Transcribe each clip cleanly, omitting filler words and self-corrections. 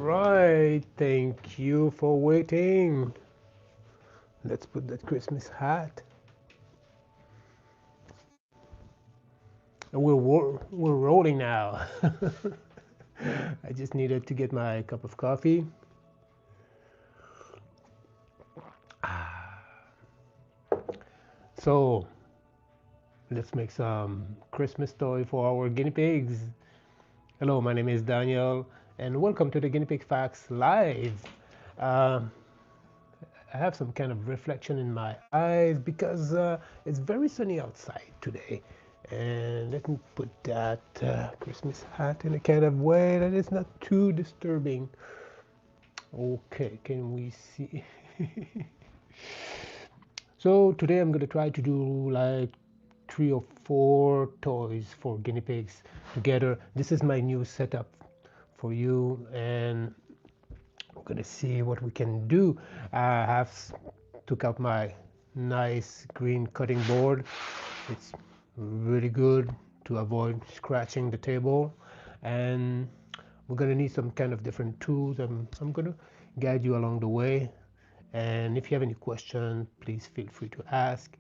right, thank you for waiting. Let's put that Christmas hat. And we're rolling now. I just needed to get my cup of coffee. So let's make some Christmas toy for our guinea pigs. Hello, my name is Daniel, and welcome to the Guinea Pig Facts Live. I have some kind of reflection in my eyes because it's very sunny outside today. And let me put that Christmas hat in a kind of way that is not too disturbing. Okay, can we see? So today I'm going to try to do like 3 or 4 toys for guinea pigs together. This is my new setup for you, and we're going to see what we can do. I have took out my nice green cutting board. It's really good to avoid scratching the table, and we're going to need some kind of different tools. I'm going to guide you along the way, and if you have any questions, please feel free to ask.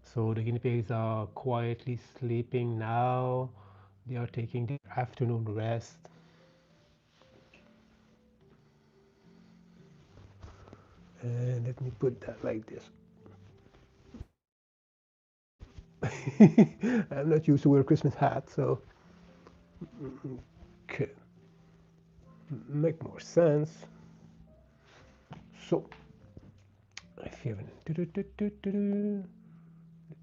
So the guinea pigs are quietly sleeping now. They are taking their afternoon rest. And let me put that like this. I'm not used to wear a Christmas hat, so okay, make more sense. So if you have let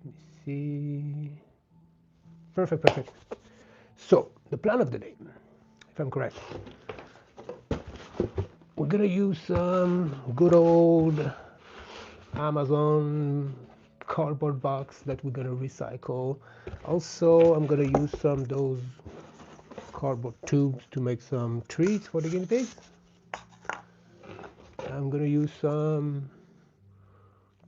me see. Perfect. So the plan of the day, if I'm correct, we're gonna use some good old Amazon cardboard box that we're gonna recycle. Also, I'm gonna use some of those cardboard tubes to make some treats for the guinea pigs. I'm gonna use some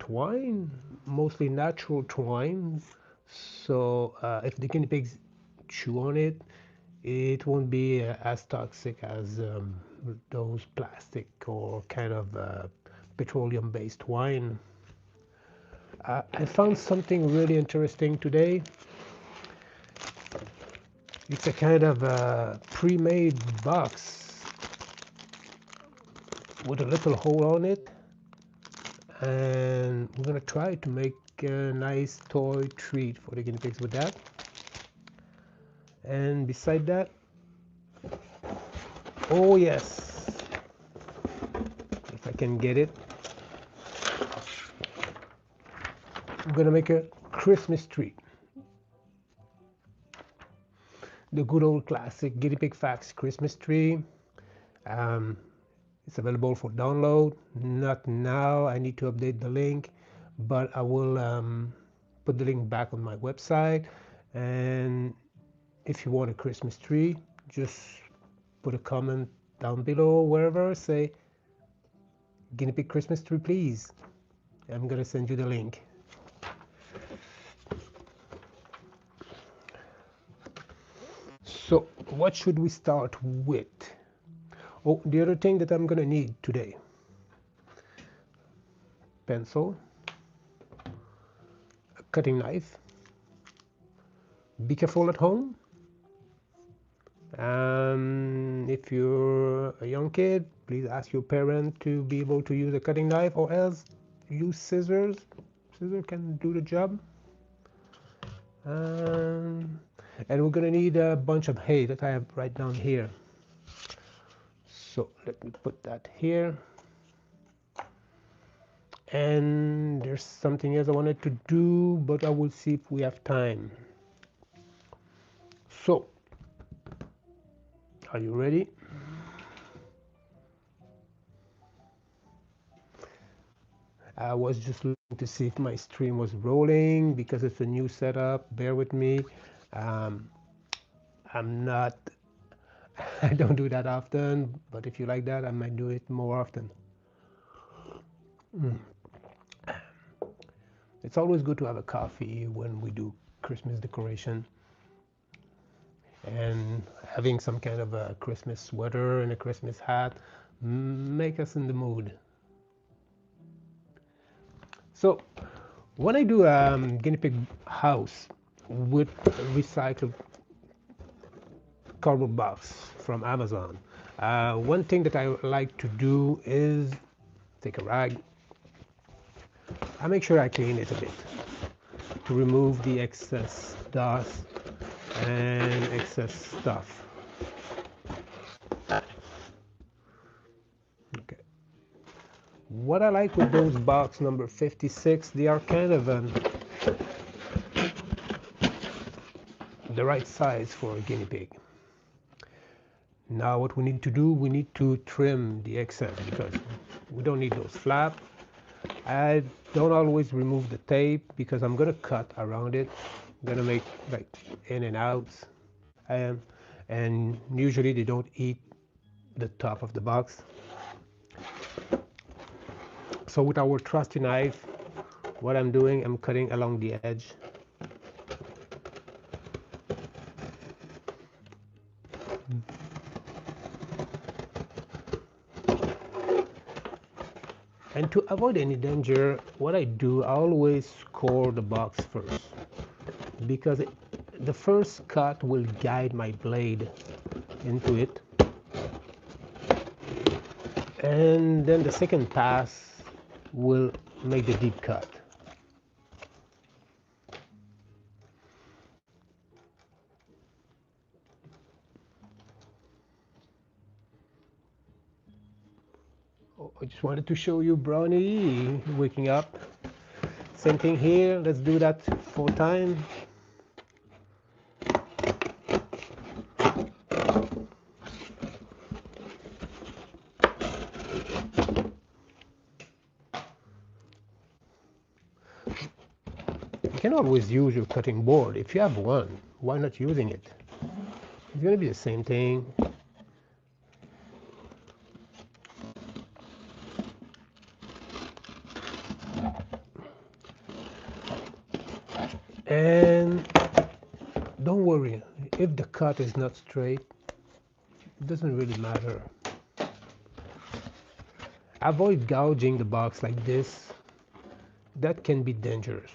twine, mostly natural twine, so if the guinea pigs chew on it, it won't be as toxic as those plastic or kind of petroleum based wine. I found something really interesting today. It's a kind of pre-made box with a little hole on it, and we're gonna try to make a nice toy treat for the guinea pigs with that. And beside that, oh yes, if I can get it, I'm gonna make a Christmas tree. The good old classic Guinea Pig Facts Christmas tree. It's available for download. Not now, I need to update the link, but I will put the link back on my website. And if you want a Christmas tree, just put a comment down below, wherever, say Guinea Pig Christmas tree please. I'm gonna send you the link. So what should we start with? Oh, the other thing that I'm gonna need today: pencil, a cutting knife. Be careful at home. If you're a young kid, please ask your parent to be able to use a cutting knife, or else use scissors. Scissors can do the job. And we're gonna need a bunch of hay that I have right down here. So let me put that here. And there's something else I wanted to do, but I will see if we have time. So, are you ready? I was just looking to see if my stream was rolling because it's a new setup. Bear with me. I'm not, I don't do that often, but if you like that, I might do it more often. It's always good to have a coffee when we do Christmas decoration. and having some kind of a Christmas sweater and a Christmas hat make us in the mood. So when I do a guinea pig house with recycled cardboard box from Amazon, one thing that I like to do is take a rag. I make sure I clean it a bit to remove the excess dust and excess stuff. Okay. What I like with those box number 56, they are kind of the right size for a guinea pig. Now what we need to do, we need to trim the excess because we don't need those flaps. I don't always remove the tape because I'm gonna cut around it. I'm gonna make like in and outs, and usually they don't eat the top of the box. So with our trusty knife, what I'm doing, I'm cutting along the edge. And to avoid any danger, what I do, I always score the box first, because the first cut will guide my blade into it, and then the second pass will make the deep cut. I just wanted to show you Brownie waking up. Same thing here, let's do that 4 times. You can always use your cutting board. If you have one, why not using it? It's going to be the same thing. And don't worry, if the cut is not straight, it doesn't really matter. Avoid gouging the box like this. That can be dangerous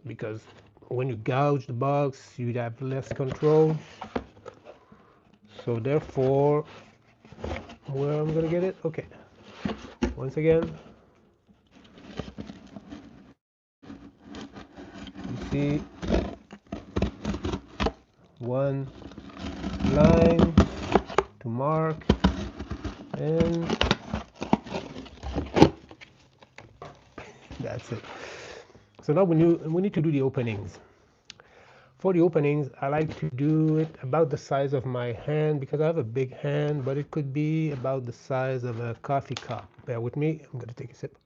because when you gouge the box, you have less control. So therefore, where I'm gonna get it? Okay. Once again, you see one line to mark, and that's it. So now we need to do the openings. For the openings, I like to do it about the size of my hand because I have a big hand, but it could be about the size of a coffee cup. Bear with me, I'm gonna take a sip.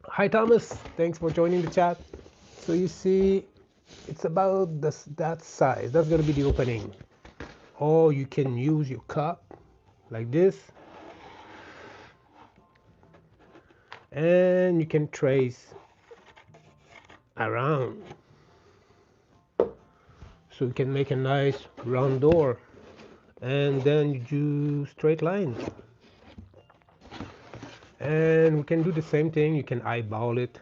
Hi Thomas, thanks for joining the chat. So you see, it's about that size. That's gonna be the opening. Or you can use your cup like this, and you can trace around, so you can make a nice round door, and then you do straight lines. And we can do the same thing. You can eyeball it.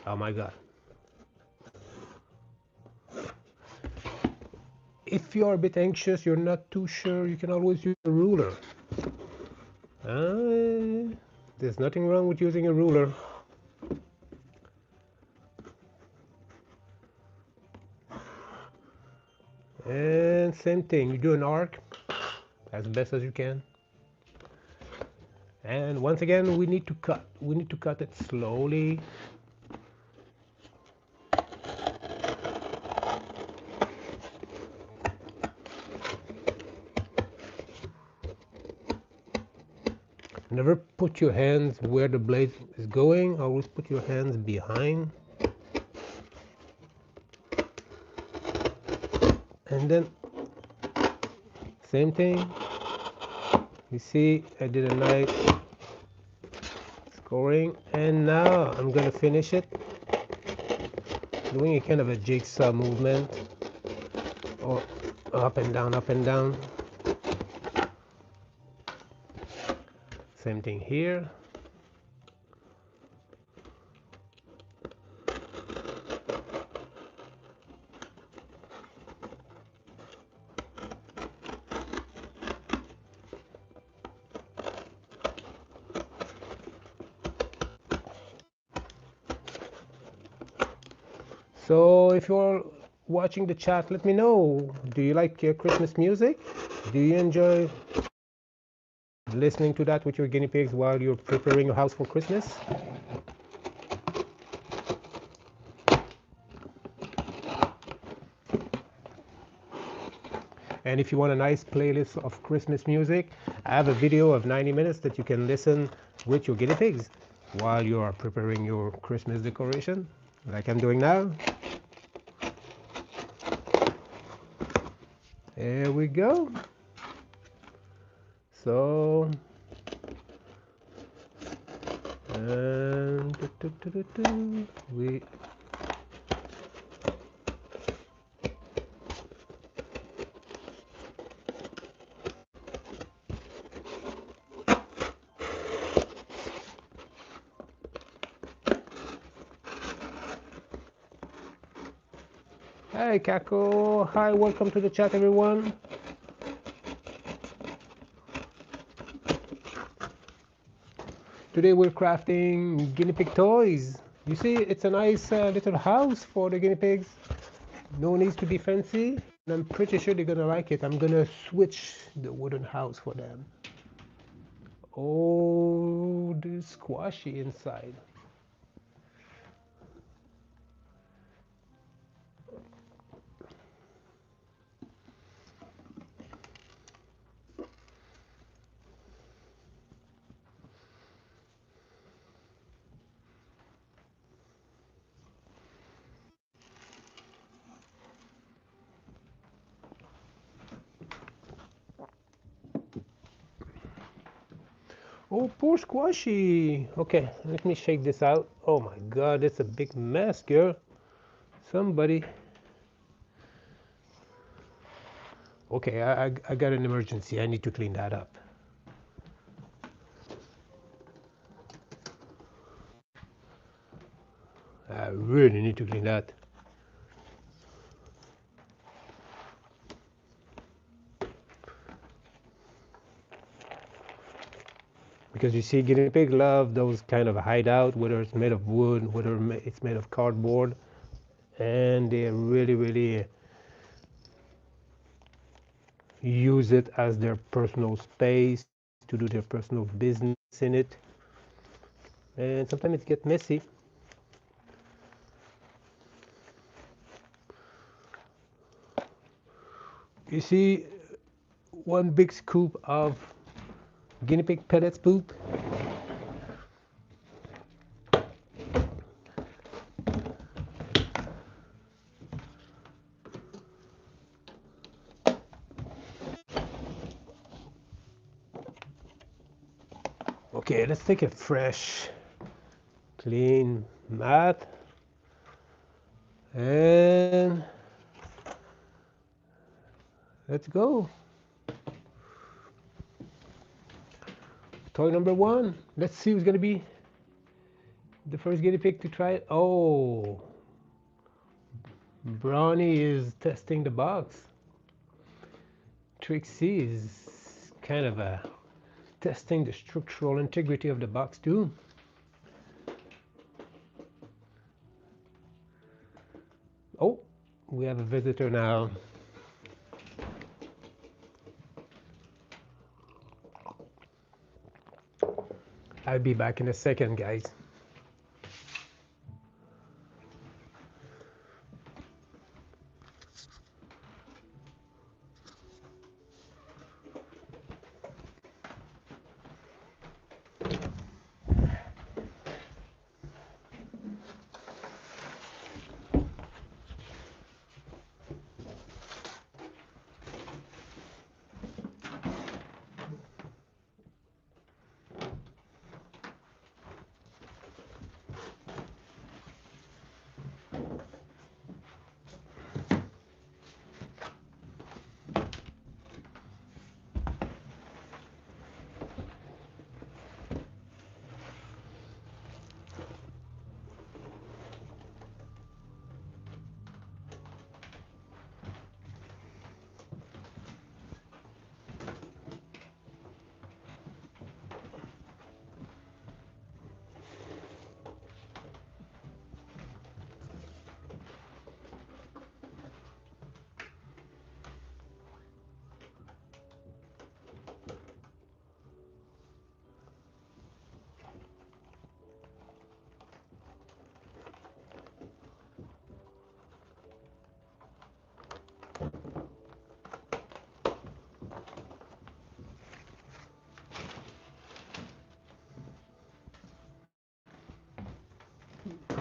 Oh my god. If you're a bit anxious, you're not too sure, you can always use a ruler. There's nothing wrong with using a ruler. And same thing, you do an arc as best as you can. And once again, we need to cut. We need to cut it slowly. Never put your hands where the blade is going. Always put your hands behind. And then same thing. You see, I did a nice scoring, and now I'm gonna finish it. doing a kind of a jigsaw movement, or up and down, up and down. Same thing here. So if you're watching the chat, let me know, do you like Christmas music? Do you enjoy listening to that with your guinea pigs while you're preparing your house for Christmas? And if you want a nice playlist of Christmas music, I have a video of 90 minutes that you can listen with your guinea pigs while you are preparing your Christmas decoration, like I'm doing now. There we go. So, and we Hey Kako, hi, welcome to the chat everyone. Today we're crafting guinea pig toys. You see, it's a nice little house for the guinea pigs. No needs to be fancy, and I'm pretty sure they're gonna like it. I'm gonna switch the wooden house for them. Oh, this squashy inside. Oh, poor squashy. Okay, let me shake this out. Oh my god, it's a big mess, girl. Somebody. Okay, I got an emergency. I need to clean that up. I really need to clean that. Because you see, guinea pig love those kind of hideout, whether it's made of wood, whether it's made of cardboard, and they really use it as their personal space to do their personal business in it. And sometimes it gets messy. You see, one big scoop of guinea pig pellets poop. Okay, let's take a fresh, clean mat and let's go. Toy number one. Let's see who's gonna be the first guinea pig to try it. Oh, Brownie is testing the box. Trixie is kind of testing the structural integrity of the box too. Oh, we have a visitor now. I'll be back in a second, guys.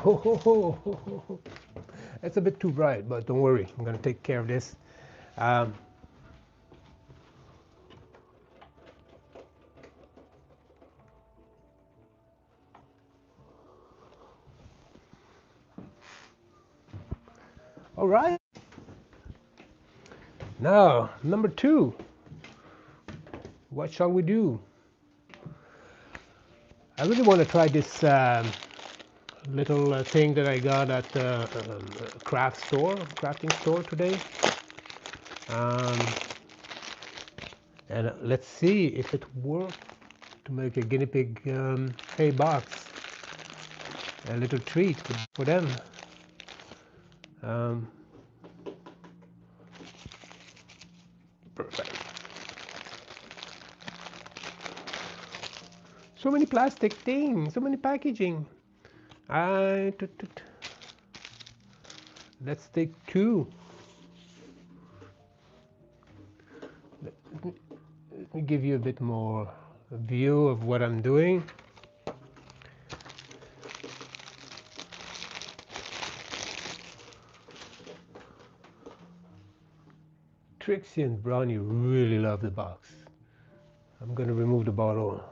Oh, it's a bit too bright, but don't worry, I'm gonna take care of this. All right. Now, number 2. What shall we do? I really want to try this little thing that I got at the crafting store today. And let's see if it works to make a guinea pig hay box. A little treat for them. Perfect. So many plastic things, so many packaging. Let's take 2. Let me give you a bit more view of what I'm doing. Trixie and Brownie really love the box. I'm going to remove the bottle.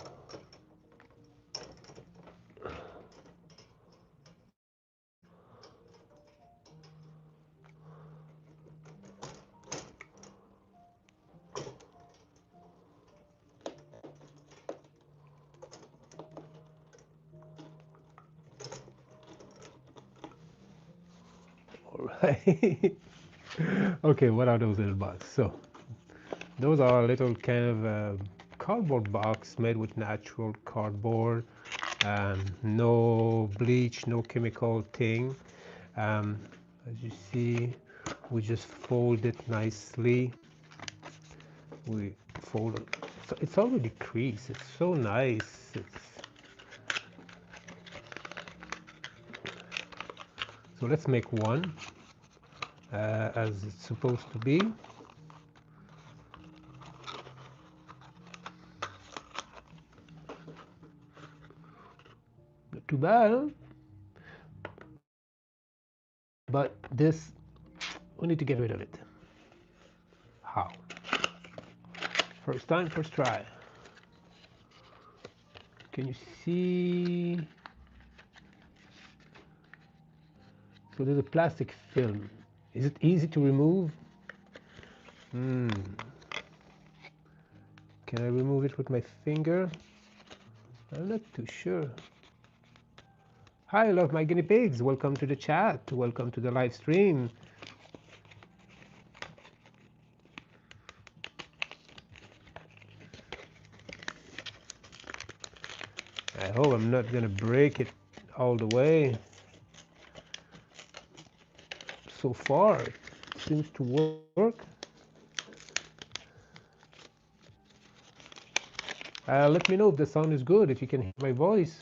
All right. Okay, what are those little boxes? So those are little kind of cardboard box made with natural cardboard, no bleach, no chemical thing. As you see, we just fold it nicely. We fold it. So it's already creased. It's so nice. So let's make one as it's supposed to be. Not too bad, huh? But this, we need to get rid of it. How? First time, first try. Can you see? So there's a plastic film. Is it easy to remove? Can I remove it with my finger? I'm not too sure. Hi, I love my guinea pigs. Welcome to the chat. Welcome to the live stream. I hope I'm not gonna break it all the way. So far, it seems to work. Let me know if the sound is good, if you can hear my voice.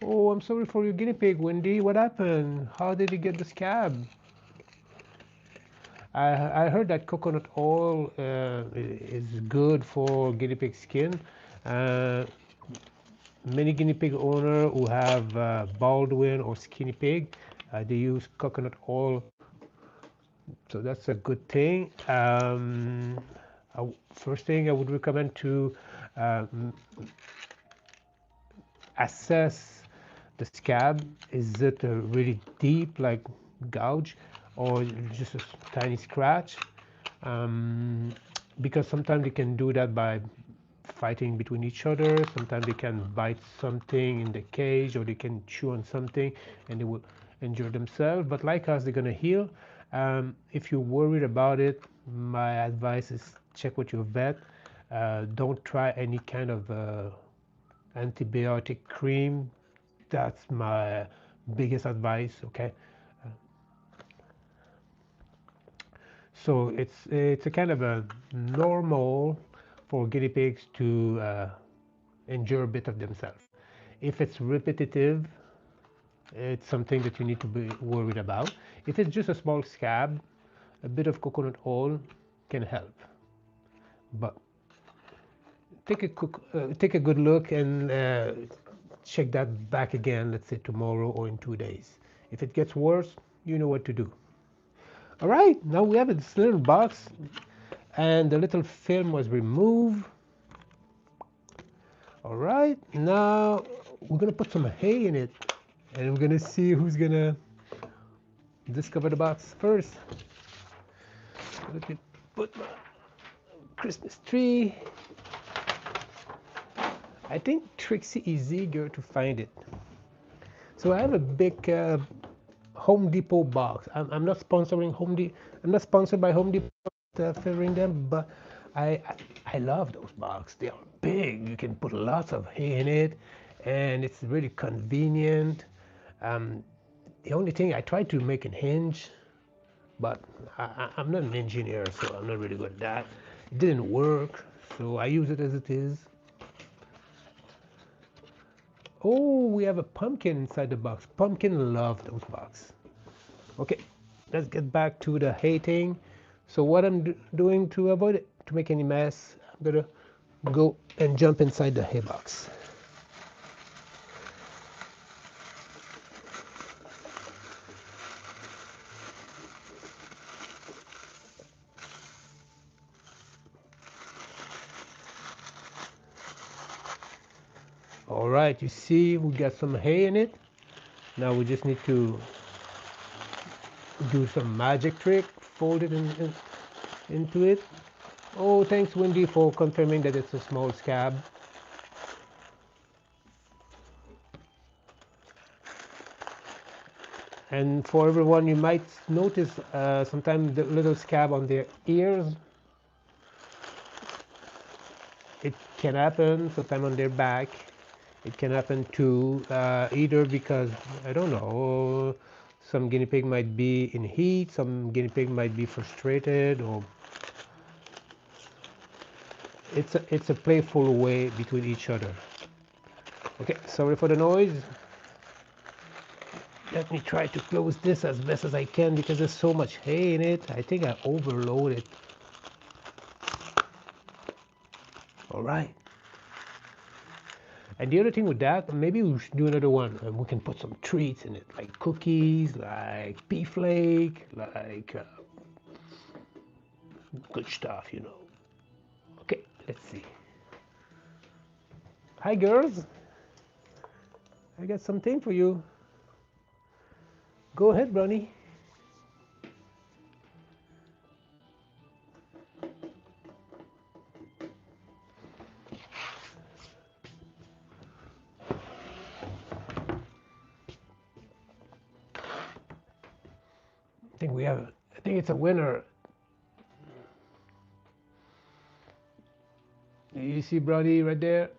Oh, I'm sorry for your guinea pig, Wendy. What happened? How did he get the scab? I heard that coconut oil is good for guinea pig skin. Many guinea pig owners who have Baldwin or skinny pig, they use coconut oil. So that's a good thing. First thing I would recommend to assess the scab. Is it really deep, like gouge, or just a tiny scratch? Because sometimes they can do that by fighting between each other. Sometimes they can bite something in the cage, or they can chew on something and they will injure themselves. But like us, they're gonna heal. If you're worried about it, my advice is check with your vet. Don't try any kind of antibiotic cream. That's my biggest advice. Okay. So it's a kind of a normal for guinea pigs to injure a bit of themselves. If it's repetitive, it's something that you need to be worried about. If it's just a small scab, a bit of coconut oil can help. But take a good look and check that back again, let's say tomorrow or in 2 days. If it gets worse, you know what to do. All right, now we have this little box and the little film was removed. All right, now we're gonna put some hay in it and we're gonna see who's gonna discover the box first. Let me put my Christmas tree. I think Trixie is eager to find it. So I have a big Home Depot box. I'm not sponsoring Home Depot. I'm not sponsored by Home Depot favoring them, but I love those boxes. They are big. You can put lots of hay in it, and it's really convenient. The only thing I tried to make a hinge, but I'm not an engineer, so I'm not really good at that. It didn't work, so I use it as it is. Oh, we have a pumpkin inside the box. Pumpkin love those boxes. Okay, let's get back to the hay thing. So what I'm doing to avoid it, to make any mess, I'm gonna go and jump inside the hay box. All right, you see we got some hay in it. Now we just need to do some magic trick, fold it into it. Oh, thanks Wendy for confirming that it's a small scab. And for everyone, you might notice sometimes the little scab on their ears. It can happen sometimes on their back. It can happen too, either because, I don't know, some guinea pig might be in heat, some guinea pig might be frustrated, or it's a playful way between each other. Okay, sorry for the noise. Let me try to close this as best as I can because there's so much hay in it. I think I overloaded it. All right. And the other thing with that, maybe we should do another one. We can put some treats in it, like cookies, like pea flake, like good stuff, you know. Okay, let's see. Hi, girls. I got something for you. Go ahead, Ronnie. I think it's a winner. You see Brody right there?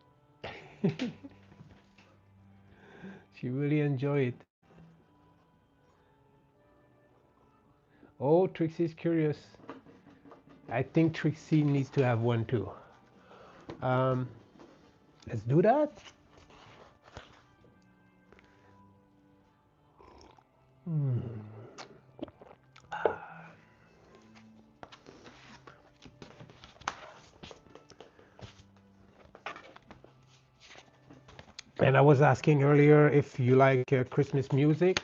She really enjoyed it. Oh, Trixie's curious. I think Trixie needs to have one too. Let's do that. And I was asking earlier if you like Christmas music.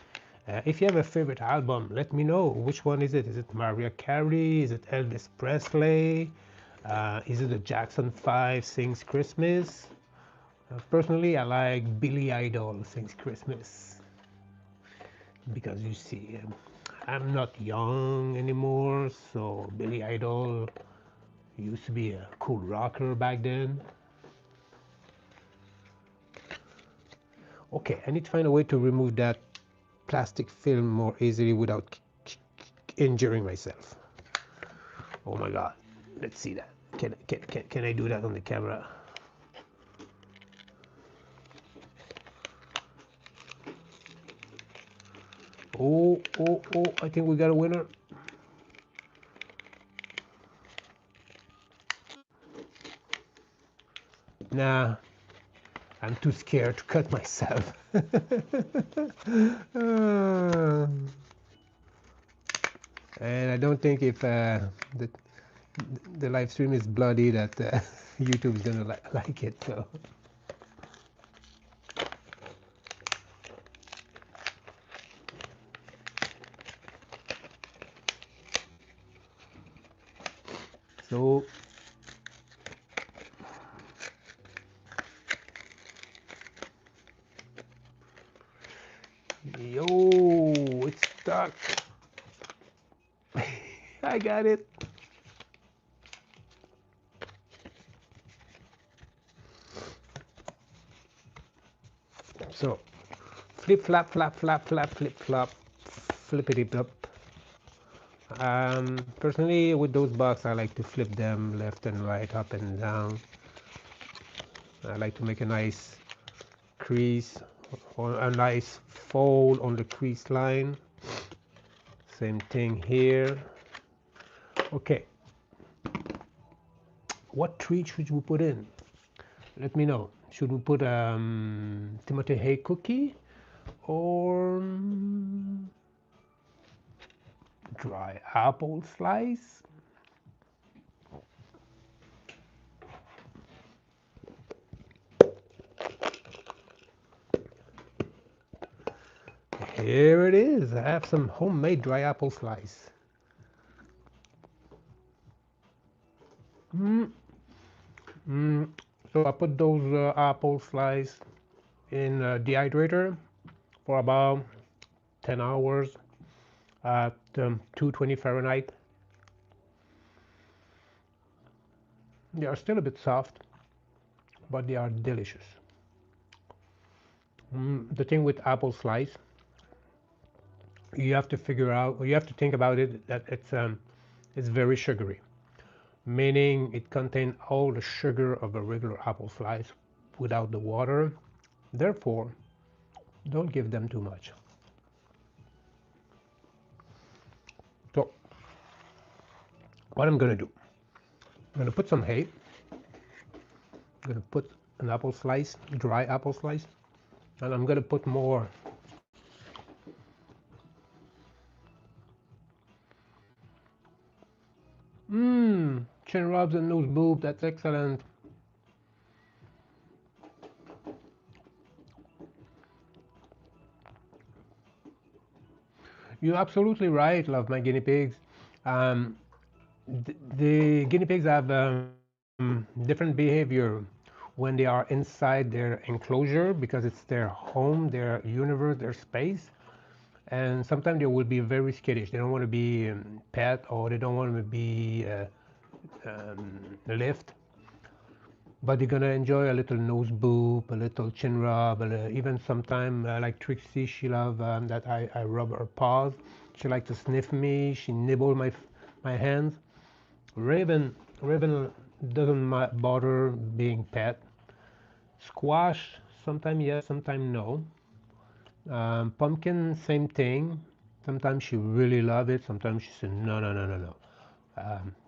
If you have a favorite album, let me know. Which one is it? Is it Mariah Carey? Is it Elvis Presley? Is it the Jackson 5 Sings Christmas? Personally, I like Billy Idol Sings Christmas. Because you see, I'm not young anymore, so Billy Idol used to be a cool rocker back then. Okay, I need to find a way to remove that plastic film more easily without injuring myself. Oh my God, let's see that. Can I do that on the camera? Oh, I think we got a winner. Nah, I'm too scared to cut myself. And I don't think if the live stream is bloody that YouTube is gonna like it. So yo, it's stuck. I got it. So flip flap flap flap flap flip flop flippity flop. Personally, with those bugs, I like to flip them left and right, up and down. I like to make a nice crease or a nice fold on the crease line. Same thing here. Okay, what treat should we put in? Let me know. Should we put Timothy hay cookie or dry apple slice? Here it is. I have some homemade dry apple slice. So I put those apple slice in a dehydrator for about 10 hours at 220 Fahrenheit. They are still a bit soft, but they are delicious. The thing with apple slice, you have to figure out, or you have to think about it, that it's very sugary, meaning it contains all the sugar of a regular apple slice without the water. Therefore, don't give them too much. So what I'm gonna do, I'm gonna put some hay, I'm gonna put an apple slice, dry apple slice, and I'm gonna put more chin rubs and nose boob. That's excellent. You're absolutely right, love my guinea pigs. The guinea pigs have different behavior when they are inside their enclosure, because it's their home, their universe, their space. And sometimes they will be very skittish. They don't want to be pet, or they don't want to be lift. But they're gonna enjoy a little nose boop, a little chin rub, even sometimes like Trixie, she love that I rub her paws. She like to sniff me. She nibble my hands. Raven doesn't bother being pet. Squash, sometimes yes, sometimes no. Pumpkin, same thing. Sometimes she really love it. Sometimes she said no, no, no, no, no.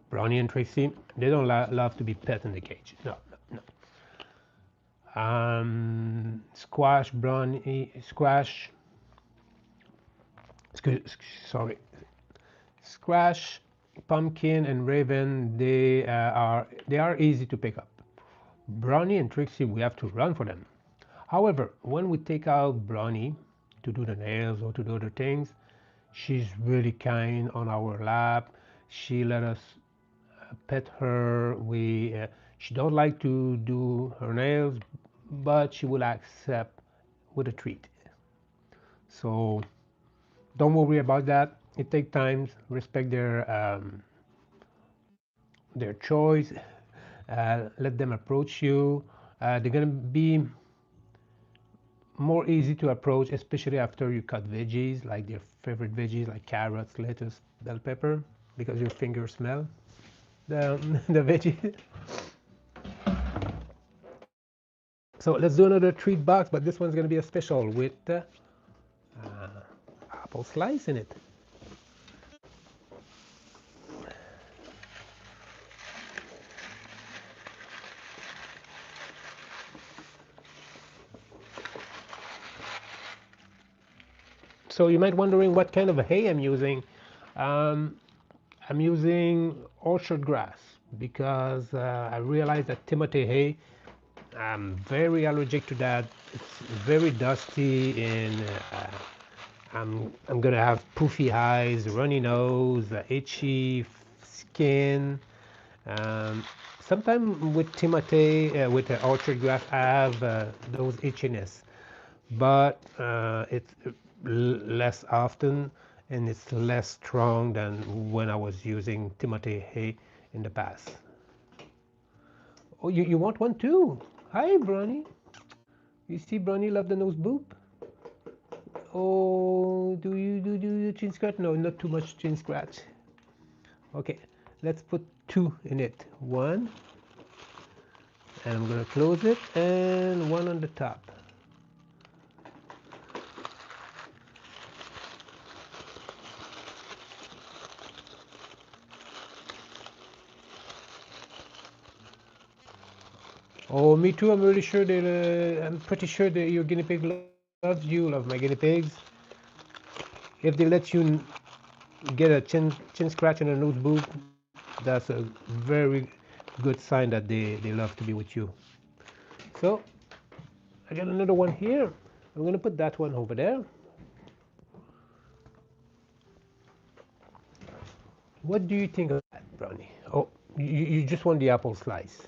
Brownie and Tracy, they don't love to be pet in the cage. No, no, no. Squash, Brownie, Squash. Sorry. Squash, Pumpkin, and Raven, they are easy to pick up. Brownie and Trixie, we have to run for them. However, when we take out Brownie to do the nails or to do other things, she's really kind on our lap. She let us pet her. She don't like to do her nails, but she will accept with a treat. So don't worry about that. It takes time. Respect their choice. Let them approach you. They're gonna be more easy to approach, especially after you cut veggies, like their favorite veggies like carrots, lettuce, bell pepper, because your fingers smell the veggies. So let's do another treat box, but this one's gonna be a special with apple slice in it. So you might wondering what kind of hay I'm using. I'm using orchard grass because I realized that Timothy hay, I'm very allergic to that. It's very dusty and I'm gonna have poofy eyes, runny nose, itchy skin. Um, Sometimes with Timothy, with the orchard grass, I have those itchiness, but it's less often and it's less strong than when I was using Timothy hay in the past. Oh, you want one too? Hi, Bronny. You see Bronny love the nose boop? Oh, do you chin scratch? No, not too much chin scratch. Okay, let's put two in it. One, and I'm gonna close it, and one on the top. Oh, me too. I'm really sure that I'm pretty sure that your guinea pig loves you. Love my guinea pigs. If they let you get a chin scratch and a nose boop, that's a very good sign that they love to be with you. So I got another one here. I'm gonna put that one over there. What do you think of that, Brownie? Oh, you just want the apple slice.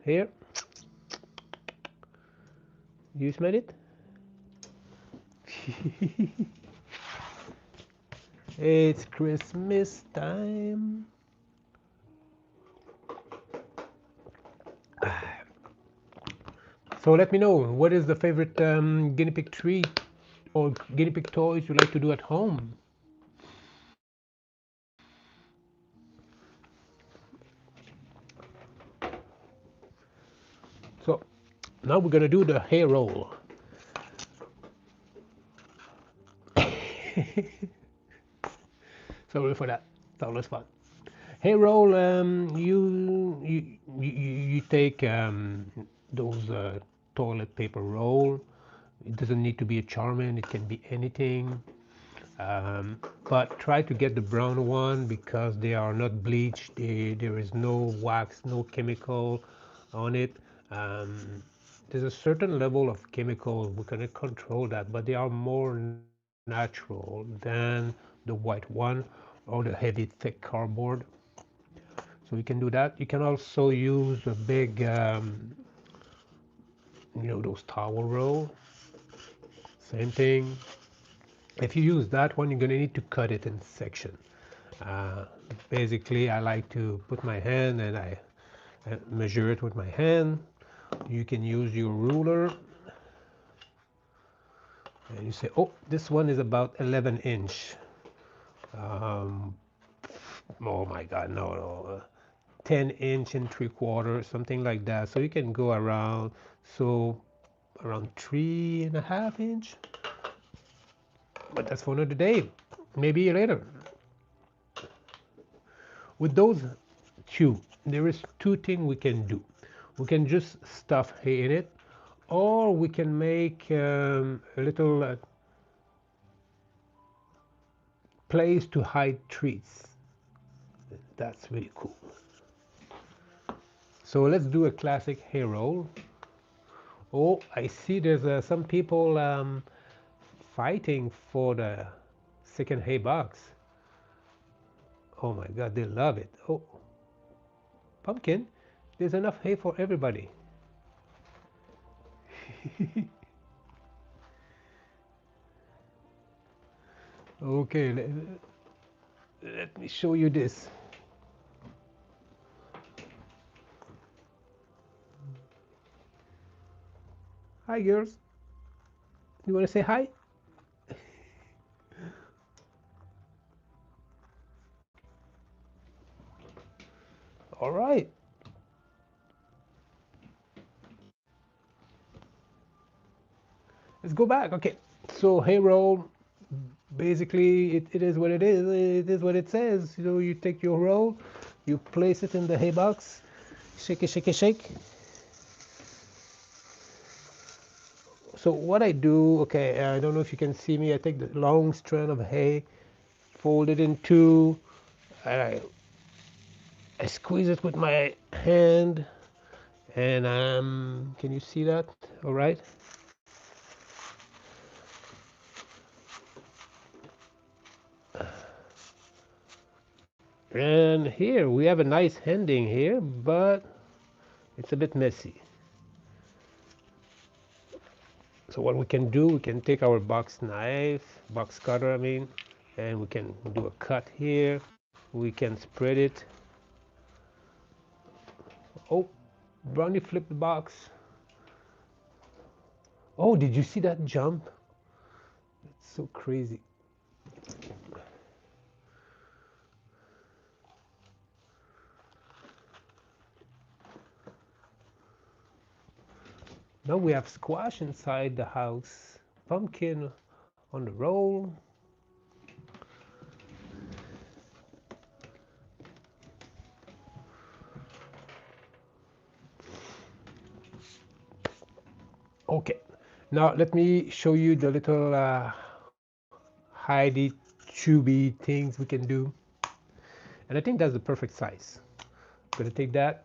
Here. You smell it? It's Christmas time. So let me know, what is the favorite guinea pig treat or guinea pig toys you like to do at home? So now we're gonna do the hair roll. Sorry for that. That was fun. Hair roll. You take those toilet paper roll. It doesn't need to be a Charmin. It can be anything. But try to get the brown one because they are not bleached. There is no wax, no chemical on it. There's a certain level of chemical. We cannot control that, but they are more natural than the white one or the heavy thick cardboard. So you can do that. You can also use a big, those towel roll. Same thing. If you use that one, you're going to need to cut it in section. Uh, Basically, I like to put my hand and I measure it with my hand. You can use your ruler and you say, oh, this one is about 11 inch. Um, oh my God, no. 10 inch and 3/4, something like that. So you can go around, so around 3.5 inch. But that's for another day, maybe later. With those two, there is two things we can do. We can just stuff hay in it, or we can make a little place to hide treats. That's really cool. So let's do a classic hay roll. Oh, I see there's some people fighting for the second hay box. Oh my God, they love it. Oh, pumpkin, there's enough hay for everybody. Okay, let me show you this. Hi, girls. You want to say hi? All right. Let's go back. Okay. So hay roll, basically, it is what it is. It is what it says. You take your roll, you place it in the hay box, shake it, shake it, shake. So what I do, okay, I don't know if you can see me. I take the long strand of hay fold it in two, and I squeeze it with my hand, and can you see that? All right. And here we have a nice ending here, but it's a bit messy. So what we can do, we can take our box cutter, I mean, and we can do a cut here. We can spread it. Oh, Brownie flipped the box. Oh, did you see that jump? It's so crazy. Now we have squash inside the house, pumpkin on the roll. Okay, now let me show you the little hidey tubey things we can do. And I think that's the perfect size. I'm gonna take that,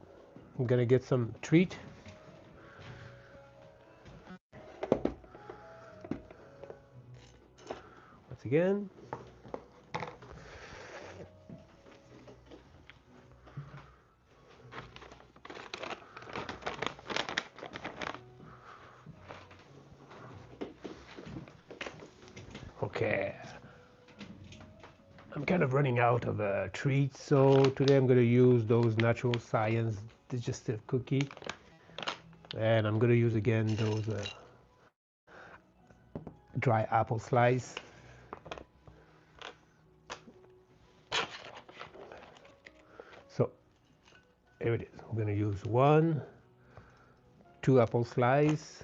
I'm gonna get some treat. Once again. Okay, I'm kind of running out of treats, so today I'm going to use those natural science digestive cookie, and I'm going to use again those dry apple slice. So here it is. I'm going to use 2 apple slice.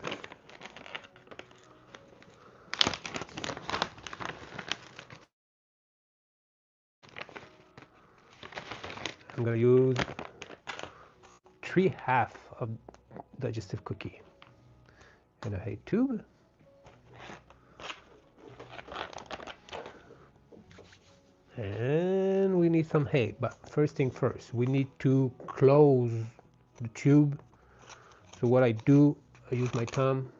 I'm going to use 3/2 of digestive cookie in a hay tube. And we need some hay, but first thing first, we need to close the tube. So what I do, I use my thumb.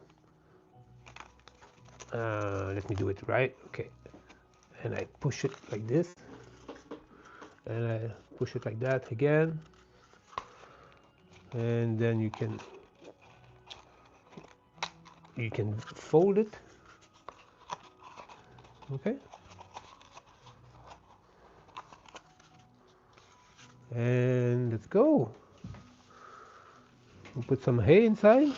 Let me do it right. Okay, and I push it like this, and I push it like that again, and then you can fold it. Okay, and let's go. We'll put some hay inside.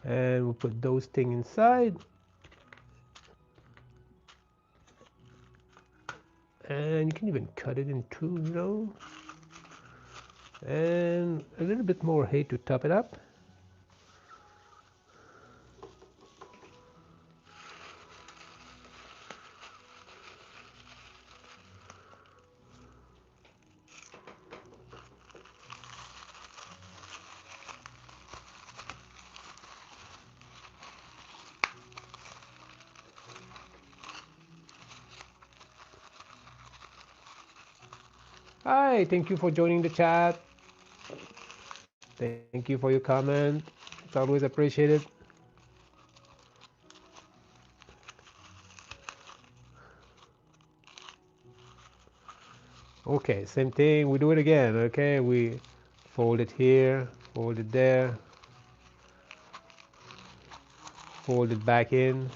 And we'll put those things inside. And you can even cut it in two, you know. And a little bit more hay to top it up. Hi, thank you for joining the chat. Thank you for your comment. It's always appreciated. Okay, same thing. We do it again. Okay, we fold it here, fold it there, fold it back in,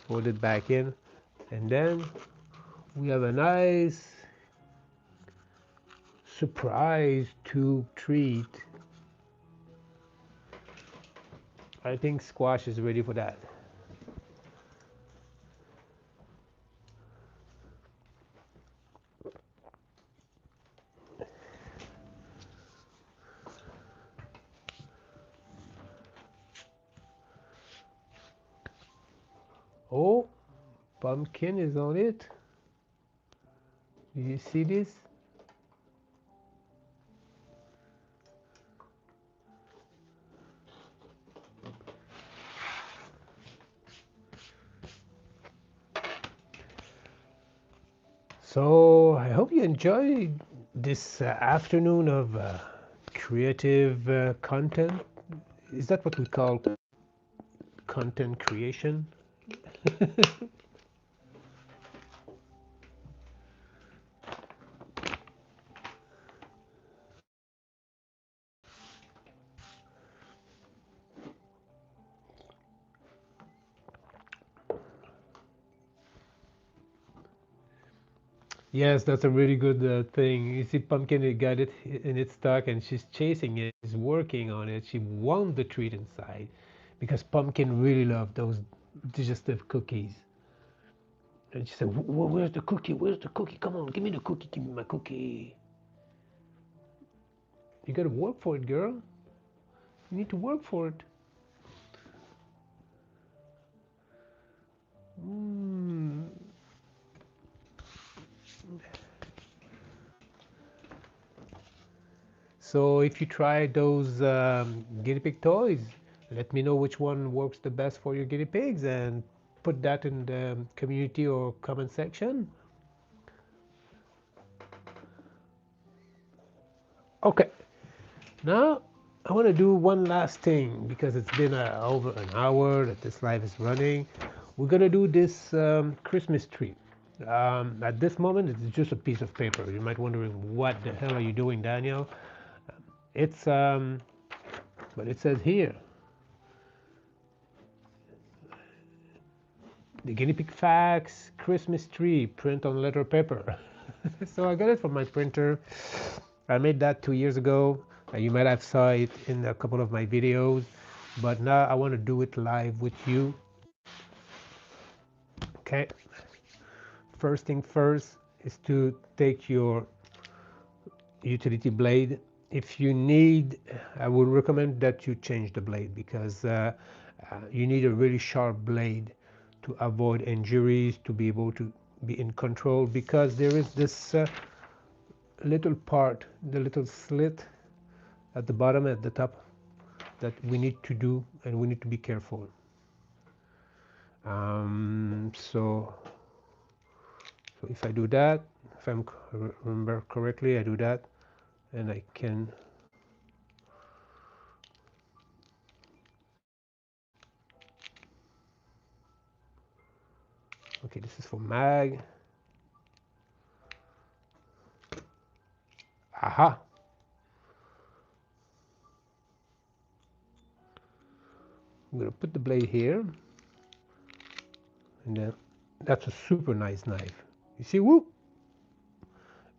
fold it back in, and then we have a nice surprise tube treat. I think squash is ready for that. Oh, pumpkin is on it. Do you see this? So I hope you enjoyed this afternoon of creative content. Is that what we call content creation? Yes, that's a really good thing. You see, Pumpkin it got it in its stuck, and she's chasing it. She's working on it. She won the treat inside, because Pumpkin really loved those digestive cookies. And she said, "Where's the cookie? Where's the cookie? Come on, give me the cookie. Give me my cookie." You gotta work for it, girl. You need to work for it. Mm. So if you try those guinea pig toys, let me know which one works the best for your guinea pigs and put that in the community or comment section. Okay, now I want to do one last thing because it's been over an hour that this live is running. We're gonna do this Christmas tree. At this moment, it's just a piece of paper. You might be wondering, what the hell are you doing, Daniel? It's but it says here, the Guinea Pig Facts Christmas tree print on letter paper. So I got it from my printer. I made that 2 years ago. You might have saw it in a couple of my videos, but now I want to do it live with you. Okay. First thing first is to take your utility blade. If you need, I would recommend that you change the blade, because you need a really sharp blade to avoid injuries, to be able to be in control, because there is this little part, the little slit at the bottom, at the top, that we need to do, and we need to be careful. So if I do that, if I remember correctly, I do that, and I can okay, this is for mag. Aha. I'm going to put the blade here, and then that's a super nice knife. You see, whoop.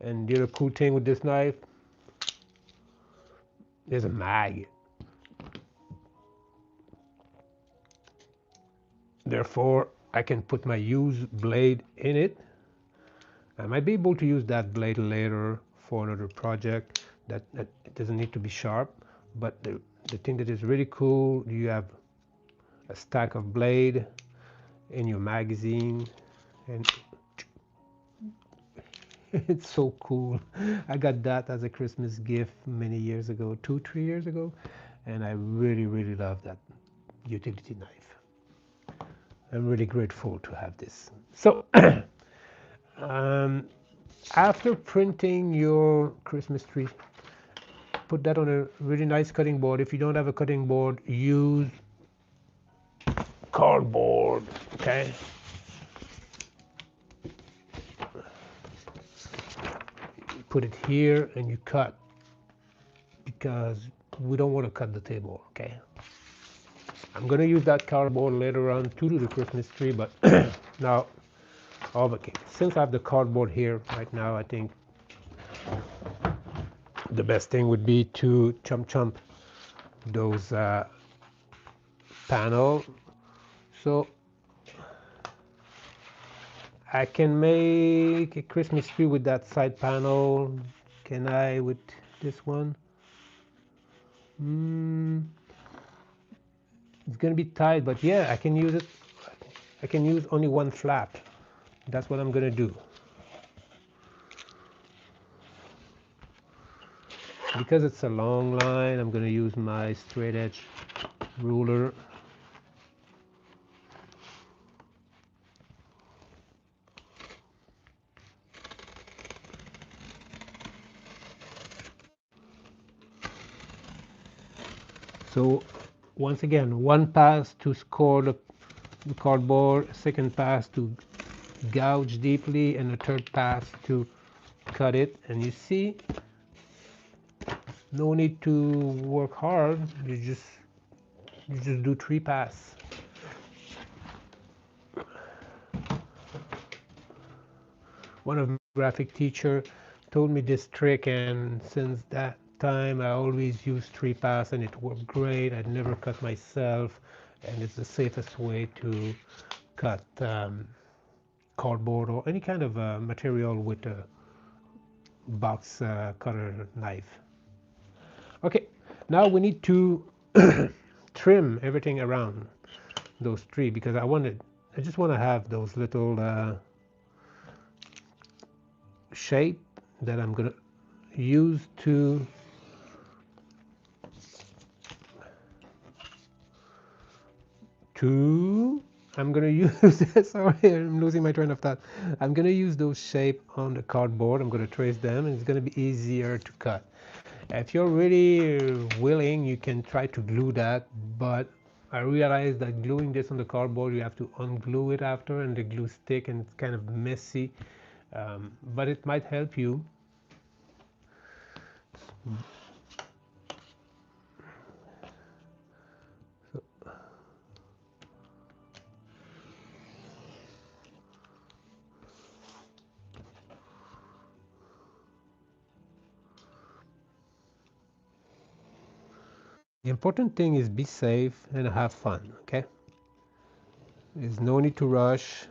And the other cool thing with this knife, there's a mag. Therefore, I can put my used blade in it. I might be able to use that blade later for another project that it doesn't need to be sharp. But the thing that is really cool, you have a stack of blade in your magazine, and it's so cool. I got that as a Christmas gift many years ago, 2-3 years ago, and I really, really love that utility knife. I'm really grateful to have this. So after printing your Christmas tree, put that on a really nice cutting board. If you don't have a cutting board, use cardboard. Okay, you put it here and you cut, because we don't want to cut the table. Okay, I'm gonna use that cardboard later on to do the Christmas tree, but now, okay, since I have the cardboard here right now, I think the best thing would be to chomp those panel. So I can make a Christmas tree with that side panel. Can I with this one? It's gonna be tight, but yeah, I can use it. I can use only one flap. That's what I'm gonna do. Because it's a long line, I'm gonna use my straight edge ruler. So once again, one pass to score the cardboard, second pass to gouge deeply, and a third pass to cut it. And you see, no need to work hard. You just do 3 passes. One of my graphic teacher told me this trick, and since that time I always use 3 passes, and it worked great. I'd never cut myself, and it's the safest way to cut cardboard or any kind of material with a box cutter knife. Okay, now we need to trim everything around those 3 because I just want to have those little shape that I'm gonna use to I'm gonna use sorry, I'm losing my train of thought. I'm gonna use those shape on the cardboard. I'm gonna trace them, and it's gonna be easier to cut. If you're really willing, you can try to glue that, but I realized that gluing this on the cardboard, you have to unglue it after, and the glue stick, and it's kind of messy. But it might help you. The important thing is be safe and have fun, okay? There's no need to rush.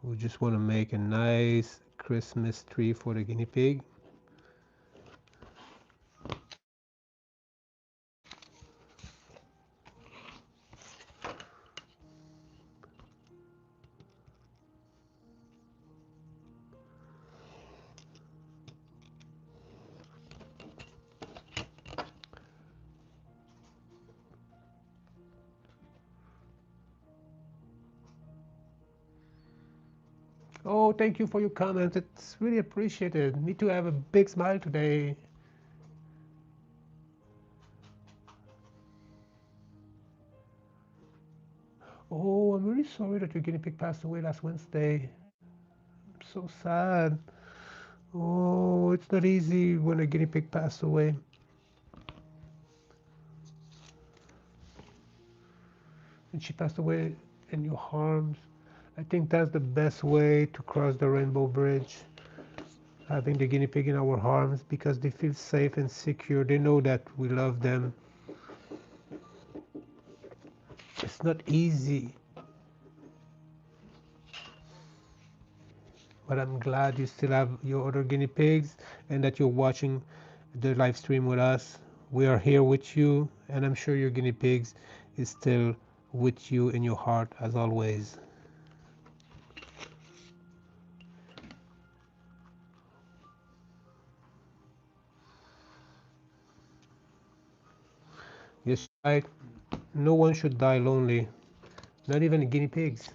We just want to make a nice Christmas tree for the guinea pig. Oh, thank you for your comments. It's really appreciated. Me too. Have a big smile today. Oh, I'm really sorry that your guinea pig passed away last Wednesday. I'm so sad. Oh, it's not easy when a guinea pig passed away. And she passed away in your arms. I think that's the best way to cross the rainbow bridge. Having the guinea pig in our arms, because they feel safe and secure. They know that we love them. It's not easy. But I'm glad you still have your other guinea pigs and that you're watching the live stream with us. We are here with you, and I'm sure your guinea pigs is still with you in your heart as always. Yes, right. No one should die lonely, not even the guinea pigs.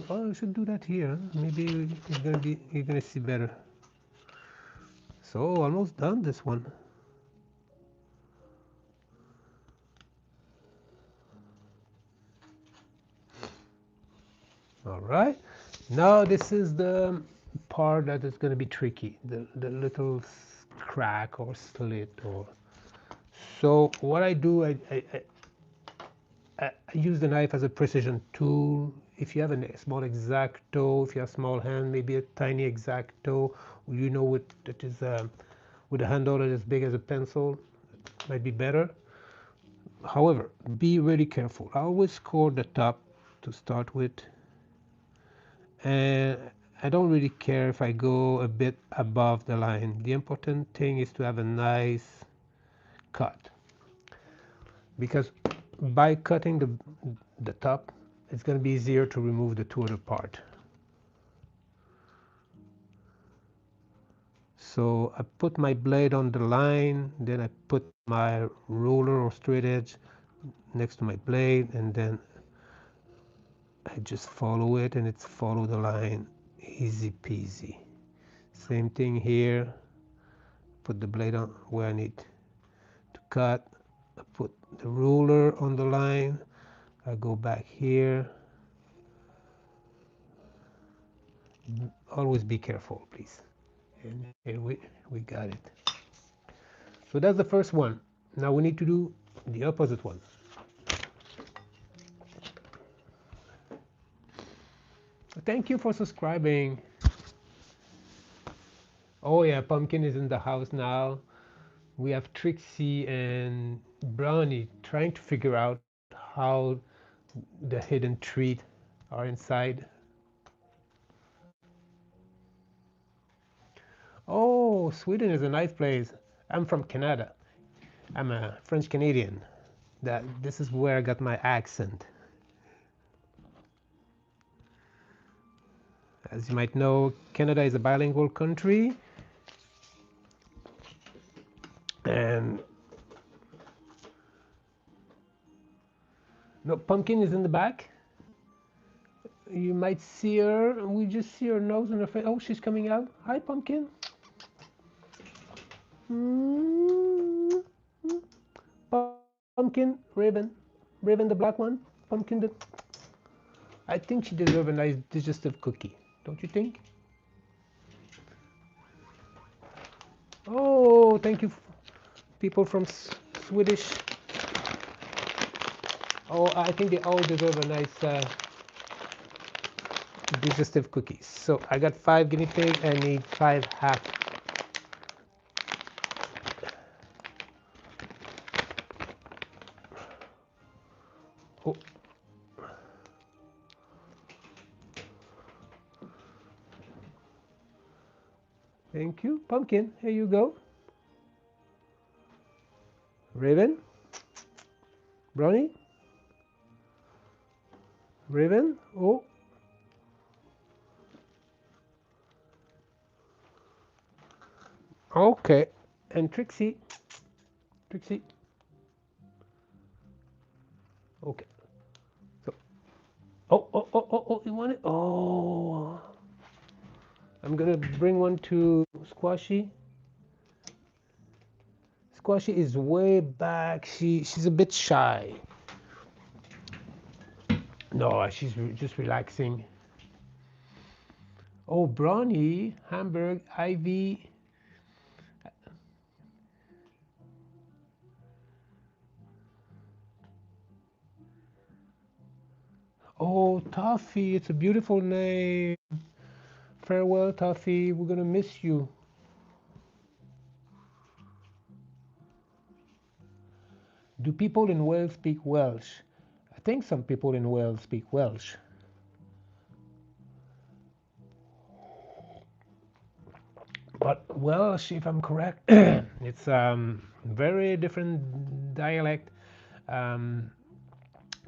Oh, you should do that here. Maybe you're gonna see better. So almost done this one. All right. Now this is the part that is going to be tricky. The little crack or slit or. So what I do, I use the knife as a precision tool. If you have a small X-Acto, if you have a small hand, maybe a tiny X-Acto, you know that is with a handle that is big as a pencil, it might be better. However, be really careful. I always score the top to start with, and I don't really care if I go a bit above the line. The important thing is to have a nice cut, because by cutting the top, it's going to be easier to remove the two other part. So I put my blade on the line, then I put my ruler or straight edge next to my blade, and then I just follow it, and it's follow the line, easy peasy. Same thing here, put the blade on where I need to cut, I put the ruler on the line, I go back here. Always be careful, please. And here we got it. So that's the first one. Now we need to do the opposite one. Thank you for subscribing. Oh yeah, Pumpkin is in the house now. We have Trixie and Brownie trying to figure out how the hidden treat are inside. Oh, Sweden is a nice place. I'm from Canada. I'm a French Canadian. This is where I got my accent. As you might know, Canada is a bilingual country, and no, Pumpkin is in the back. You might see her. We just see her nose and her face. Oh, she's coming out. Hi, Pumpkin. Pumpkin, Raven the black one. Pumpkin the. I think she deserves a nice digestive cookie, don't you think? Oh, thank you, people from Swedish. Oh, I think they all deserve a nice digestive cookies. So I got 5 guinea pig. I need 5 half. Oh. Thank you, Pumpkin. Here you go. Raven, Brownie, Raven. Oh. Okay, and Trixie. Okay. So, oh, you want it? Oh, I'm gonna bring one to Squashy. Squashy is way back. She's a bit shy. No, she's just relaxing. Oh, Brownie, Hamburg, Ivy. Oh, Toffee, it's a beautiful name. Farewell, Toffee, we're gonna miss you. Do people in Wales speak Welsh? I think some people in Wales speak Welsh. But Welsh, if I'm correct, it's very different dialect.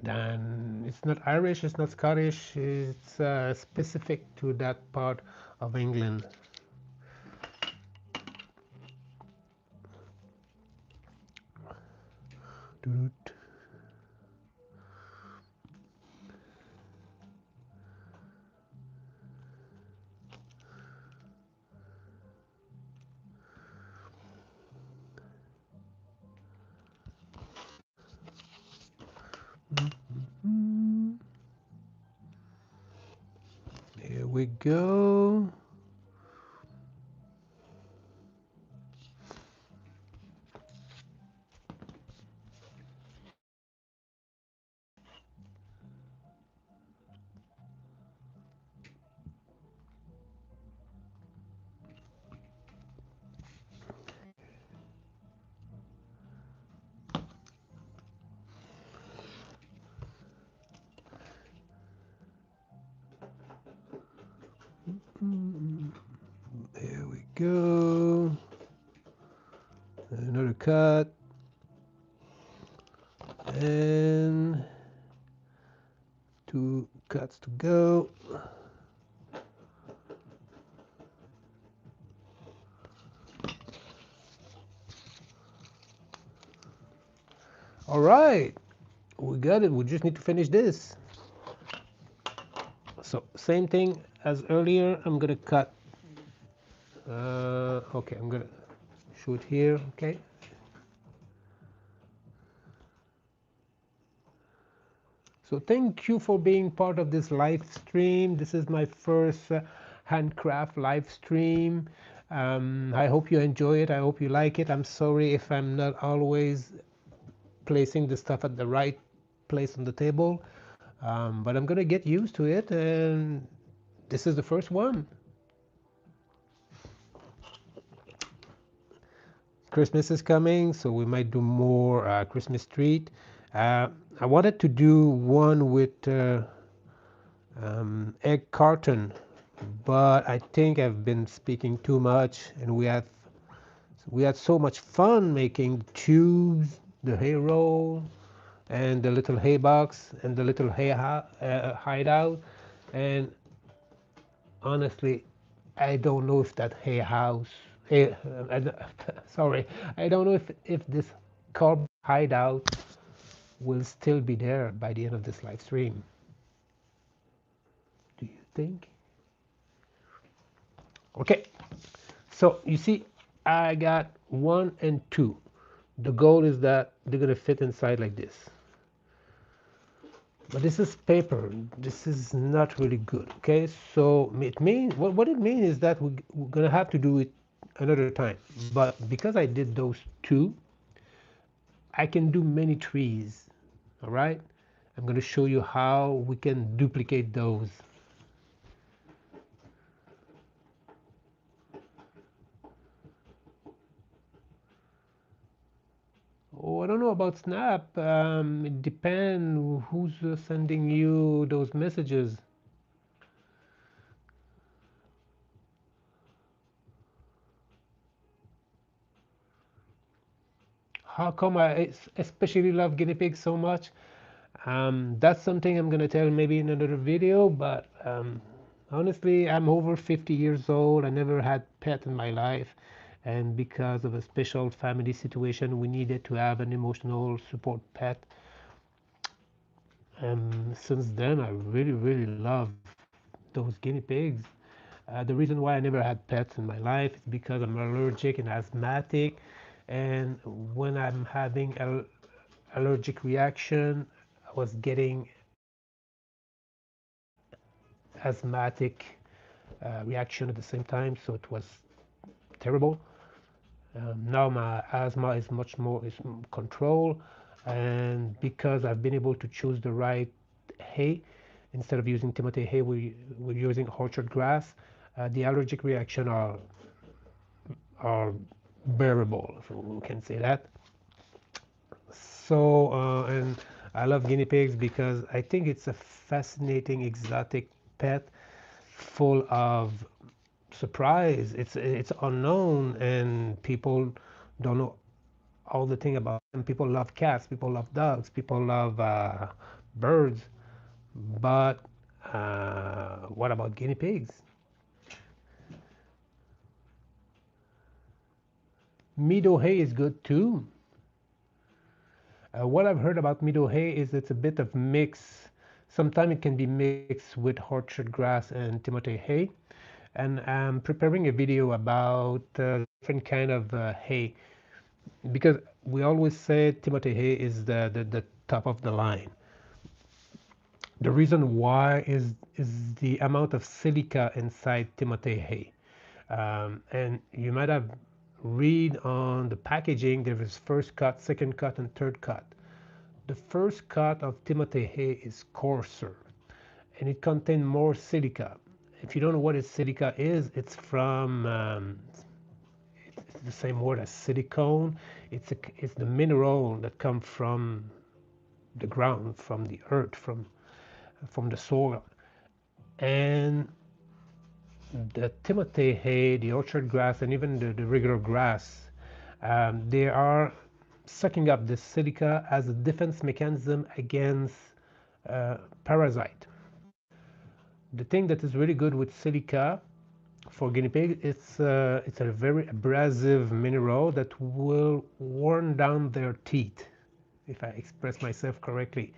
Then it's not Irish, it's not Scottish, it's specific to that part of England. Here we go. There we go. Another cut. And 2 cuts to go. All right, we got it. We just need to finish this. So same thing as earlier. I'm gonna cut. Okay, I'm gonna shoot here. Okay. So thank you for being part of this live stream. This is my first handcraft live stream. I hope you enjoy it. I hope you like it. I'm sorry if I'm not always placing the stuff at the right place on the table, but I'm gonna get used to it, and this is the first one. Christmas is coming, so we might do more Christmas treat. I wanted to do one with egg carton, but I think I've been speaking too much, and we had so much fun making tubes, the hay roll, and the little hay box, and the little hay hideout. And honestly, I don't know if that hay house, sorry, I don't know if this carb hideout will still be there by the end of this live stream. Do you think? Okay, so you see, I got 1 and 2. The goal is that they're gonna fit inside like this. But this is paper. This is not really good. Okay, so it means what it means is that we're gonna have to do it another time. But because I did those 2, I can do many trees. All right, I'm gonna show you how we can duplicate those. Oh, I don't know about Snap. It depends who's sending you those messages. How come I especially love guinea pigs so much? That's something I'm gonna tell maybe in another video, but honestly, I'm over 50 years old. I never had pet in my life, and because of a special family situation, we needed to have an emotional support pet. And since then, I really love those guinea pigs. The reason why I never had pets in my life is because I'm allergic and asthmatic, and when I'm having an allergic reaction, I was getting asthmatic reaction at the same time, so it was terrible. Now my asthma is much more controlled, and because I've been able to choose the right hay, instead of using Timothy hay, we're using orchard grass. The allergic reaction are bearable, if we can say that. So and I love guinea pigs because I think it's a fascinating exotic pet full of surprise. It's unknown, and people don't know all the thing about them. People love cats, people love dogs, people love birds, but what about guinea pigs? Meadow hay is good too. What I've heard about meadow hay is it's a bit of mix. Sometimes it can be mixed with orchard grass and Timothy hay. And I'm preparing a video about different kind of hay, because we always say Timothy hay is the top of the line. The reason why is the amount of silica inside Timothy hay. And you might have read on the packaging there is first cut, second cut, and third cut. The first cut of Timothy hay is coarser, and it contains more silica. If you don't know what silica is, it's from it's the same word as silicone. It's the mineral that comes from the ground, from the earth, from the soil. And the Timothy hay, the orchard grass, and even the regular grass, they are sucking up the silica as a defense mechanism against parasite. The thing that is really good with silica for guinea pig, it's a very abrasive mineral that will worn down their teeth, if I express myself correctly.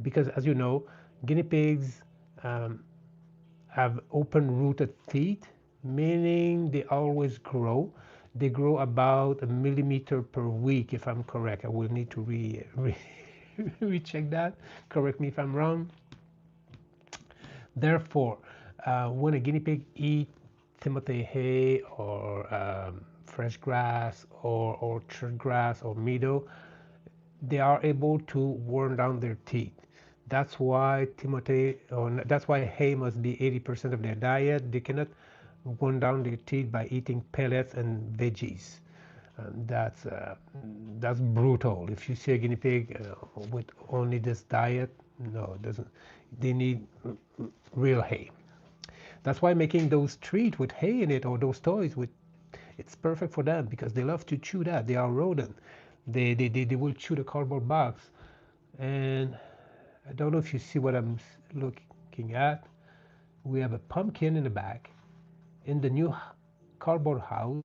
Because as you know, guinea pigs have open-rooted teeth, meaning they always grow. They grow about 1 millimeter per week, if I'm correct. I will need to recheck that. Correct me if I'm wrong. Therefore, when a guinea pig eats Timothy hay or fresh grass or orchard grass or meadow, they are able to worn down their teeth. That's why that's why hay must be 80% of their diet. They cannot worn down their teeth by eating pellets and veggies. That's brutal. If you see a guinea pig with only this diet, no, it doesn't. They need real hay. That's why making those treats with hay in it or those toys with, it's perfect for them because they love to chew that. They are rodent. They will chew the cardboard box. And I don't know if you see what I'm looking at. We have a pumpkin in the back in the new cardboard house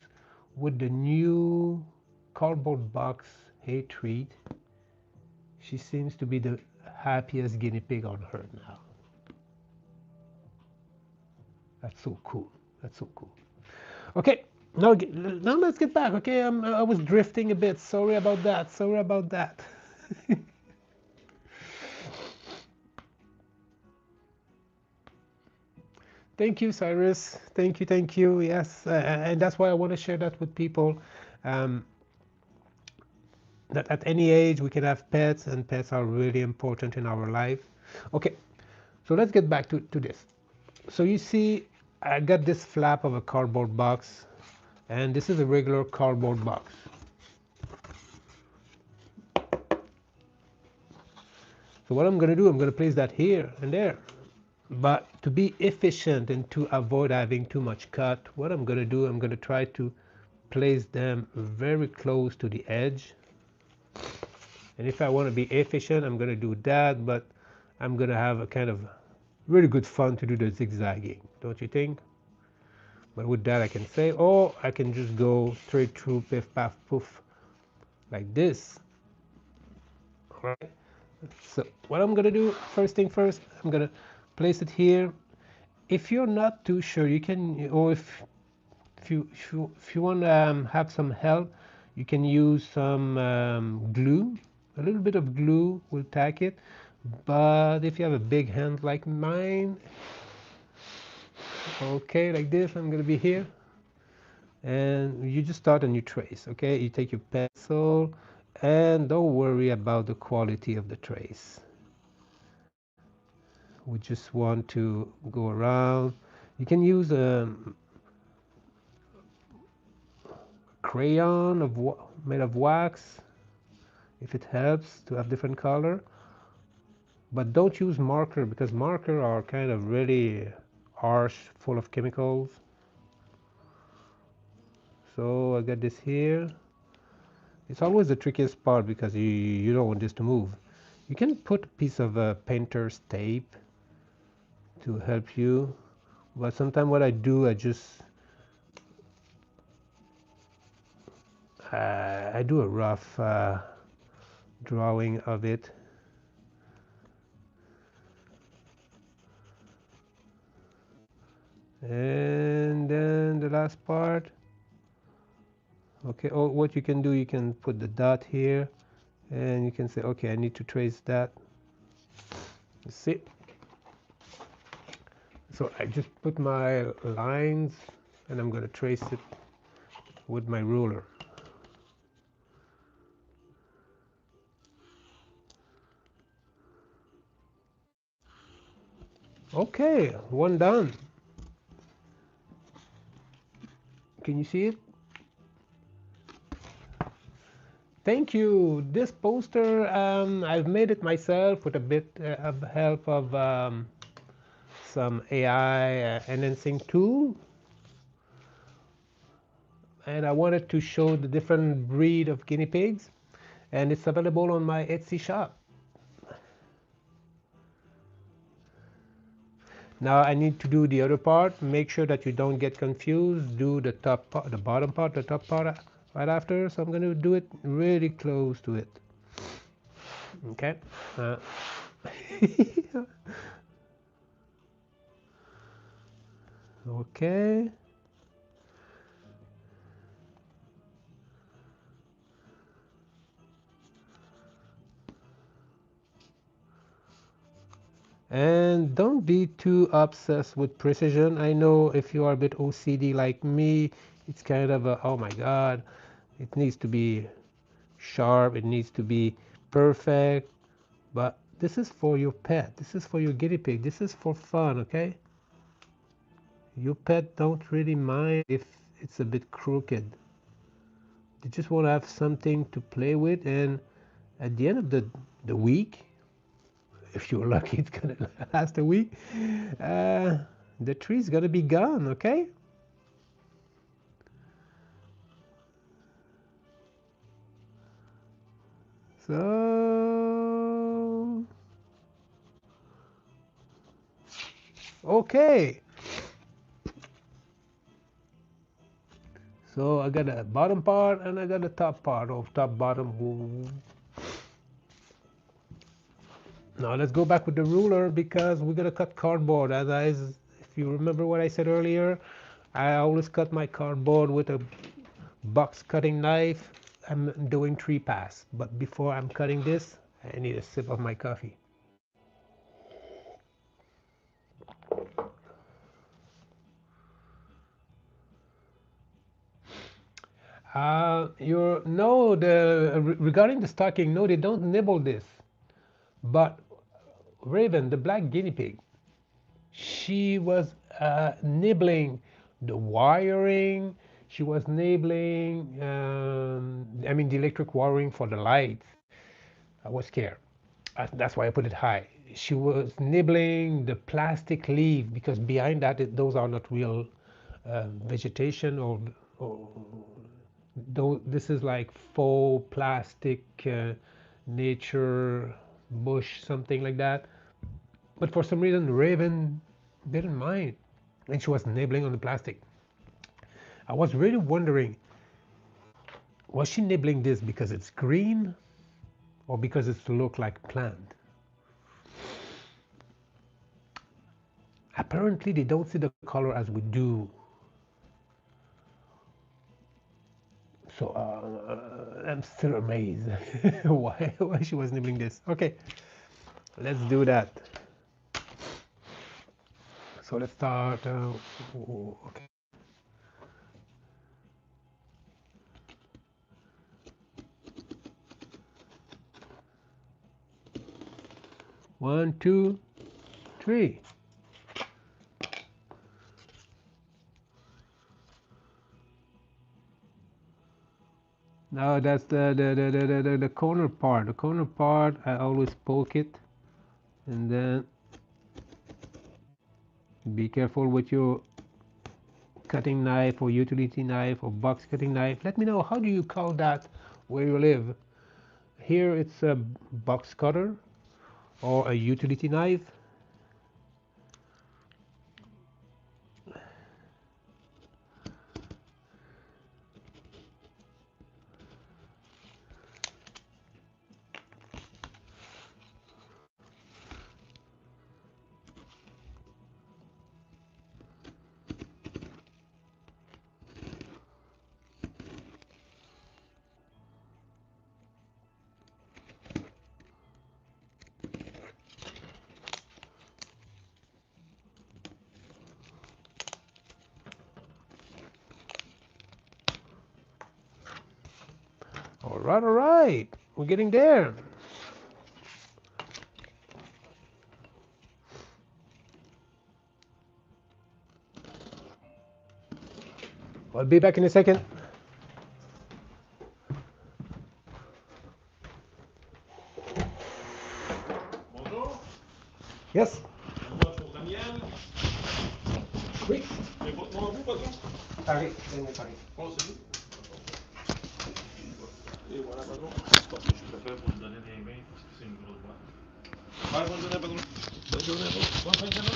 with the new cardboard box hay treat. She seems to be the happiest guinea pig on earth now. That's so cool. That's so cool. Okay, now let's get back. Okay, I was drifting a bit. Sorry about that. Sorry about that. Thank you, Cyrus. Thank you, thank you. Yes, and that's why I want to share that with people. That at any age we can have pets, and pets are really important in our life. Okay, so let's get back to this. So you see, I got this flap of a cardboard box, and this is a regular cardboard box. So what I'm going to do, I'm going to place that here and there. But to be efficient and to avoid having too much cut, what I'm going to do, I'm going to try to place them very close to the edge. And if I want to be efficient, I'm going to do that, but I'm going to have a kind of really good fun to do the zigzagging, don't you think? But with that I can say, oh, I can just go straight through, piff, paff, poof, like this. All right. So what I'm going to do, first thing first, I'm going to place it here. If you're not too sure, you can, or if you want to have some help, you can use some glue. A little bit of glue will tack it. But if you have a big hand like mine, okay, like this, I'm going to be here. And you just start a new trace, okay? You take your pencil and don't worry about the quality of the trace. We just want to go around. You can use a crayon made of wax if it helps to have different color. But don't use marker because marker are kind of really harsh, full of chemicals. So I got this here. It's always the trickiest part because you don't want this to move. You can put a piece of painter's tape to help you, but sometimes what I do, I do a rough drawing of it. And then the last part. Okay, oh, what you can do, you can put the dot here and you can say, okay, I need to trace that. See? So I just put my lines and I'm going to trace it with my ruler. Okay, one done. Can you see it? Thank you. This poster, I've made it myself with a bit of help of some AI enhancing tool. and I wanted to show the different breed of guinea pigs, and it's available on my Etsy shop. Now I need to do the other part. Make sure that you don't get confused. Do the top part, the bottom part, the top part right after. So I'm going to do it really close to it. Okay. Okay. And don't be too obsessed with precision. I know if you are a bit OCD like me, it's kind of a, oh my god, it needs to be sharp, it needs to be perfect. But this is for your pet, this is for your guinea pig, this is for fun, okay? Your pet don't really mind if it's a bit crooked. They just want to have something to play with, and at the end of the week, if you're lucky it's gonna last a week, the tree's gonna be gone, okay? So okay, so I got a bottom part and I got a top part, or top bottom. Now let's go back with the ruler, because we're gonna cut cardboard. If you remember what I said earlier, I always cut my cardboard with a box cutting knife. I'm doing 3 pass, but before I'm cutting this, I need a sip of my coffee. Regarding the stocking, no, they don't nibble this. But Raven, the black guinea pig, she was nibbling the wiring. She was nibbling, I mean, the electric wiring for the lights. I was scared. That's why I put it high. She was nibbling the plastic leaf, because behind that, those are not real vegetation, or this is like faux plastic nature bush, something like that. But for some reason, Raven didn't mind, and she was nibbling on the plastic. I was really wondering, was she nibbling this because it's green, or because it's to look like plant? Apparently, they don't see the color as we do. So I'm still amazed why she was nibbling this. Okay, let's do that. So let's start. Okay. One, two, three. Now that's the corner part. The corner part, I always poke it, and then be careful with your cutting knife or utility knife or box cutting knife. Let me know, how do you call that where you live? Here it's a box cutter or a utility knife. All right, we're getting there. I'll be back in a second. Bonjour. Yes. Bonjour Daniel. Oui. Et votre nom à vous, patron? Paris. Paris. Oh, c'est vous. Et voilà, patron. Parce que je préfère vous le donner des mains parce que c'est une grosse boîte. Ouais, bonne journée, patron. Bonne journée, bonne fin de semaine.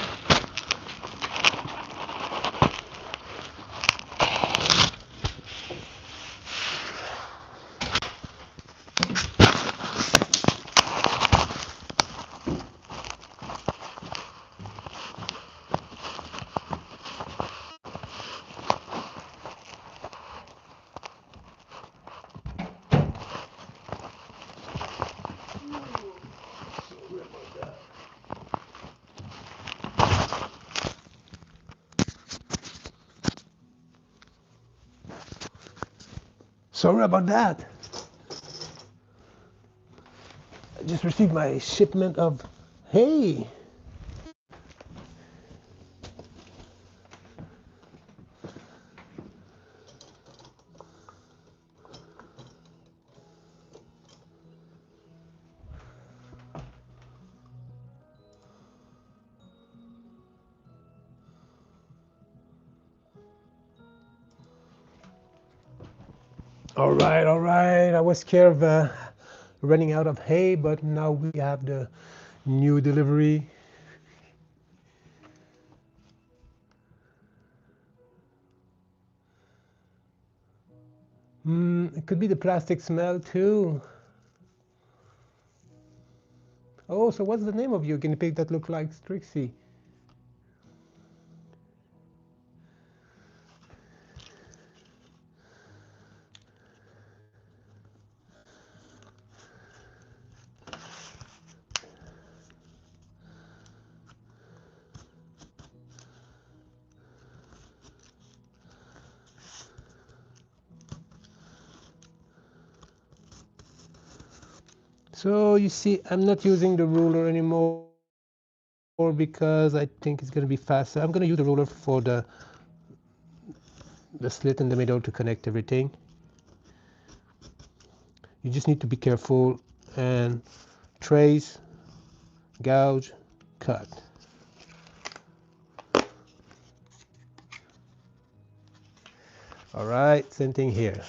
Sorry about that. I just received my shipment of hay. All right. I was scared of running out of hay, but now we have the new delivery. It could be the plastic smell too. Oh, so what's the name of your guinea pig that look like Strixie? So you see, I'm not using the ruler anymore because I think it's going to be faster. I'm going to use the ruler for the slit in the middle to connect everything. You just need to be careful and trace, gouge, cut. All right, same thing here.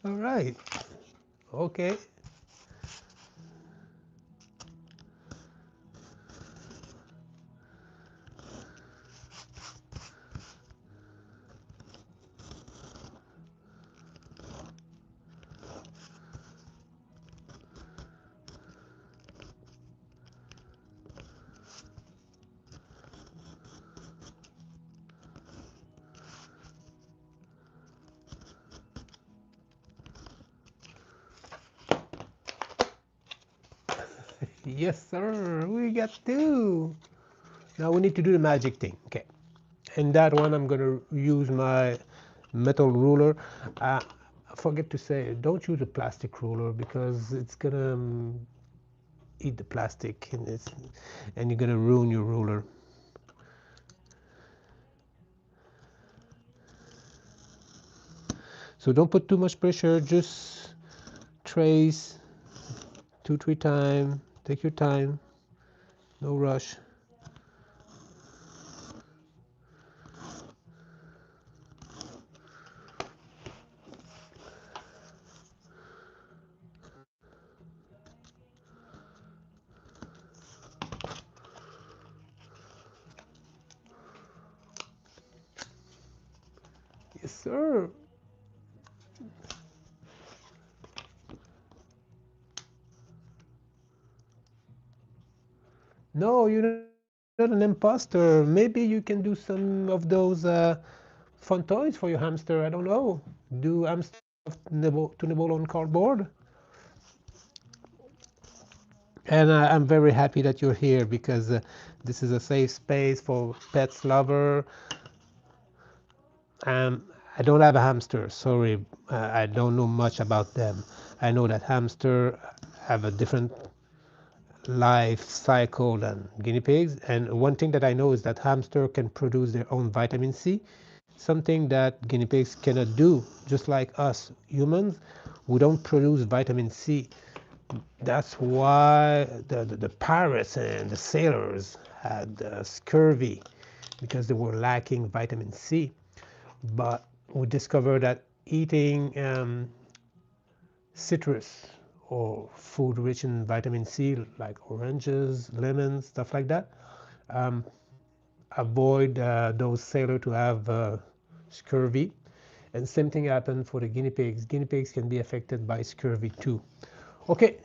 All right. Okay. Yes, sir. We got two. Now we need to do the magic thing. Okay. And that one, I'm going to use my metal ruler. I forget to say, don't use a plastic ruler because it's going to eat the plastic and you're going to ruin your ruler. So don't put too much pressure. Just trace 2-3 times. Take your time. No rush. Yes, sir. No, you're not an imposter. Maybe you can do some of those fun toys for your hamster. I don't know. Do hamster to nibble on cardboard? And I'm very happy that you're here, because this is a safe space for pets lover. I don't have a hamster, sorry. I don't know much about them. I know that hamster have a different life cycle than guinea pigs, and one thing that I know is that hamster can produce their own vitamin C, something that guinea pigs cannot do. Just like us humans, we don't produce vitamin C. That's why the pirates and the sailors had scurvy, because they were lacking vitamin C. But we discovered that eating citrus or food rich in vitamin C, like oranges, lemons, stuff like that, avoid those sailors to have scurvy. And same thing happened for the guinea pigs. Guinea pigs can be affected by scurvy too. Okay,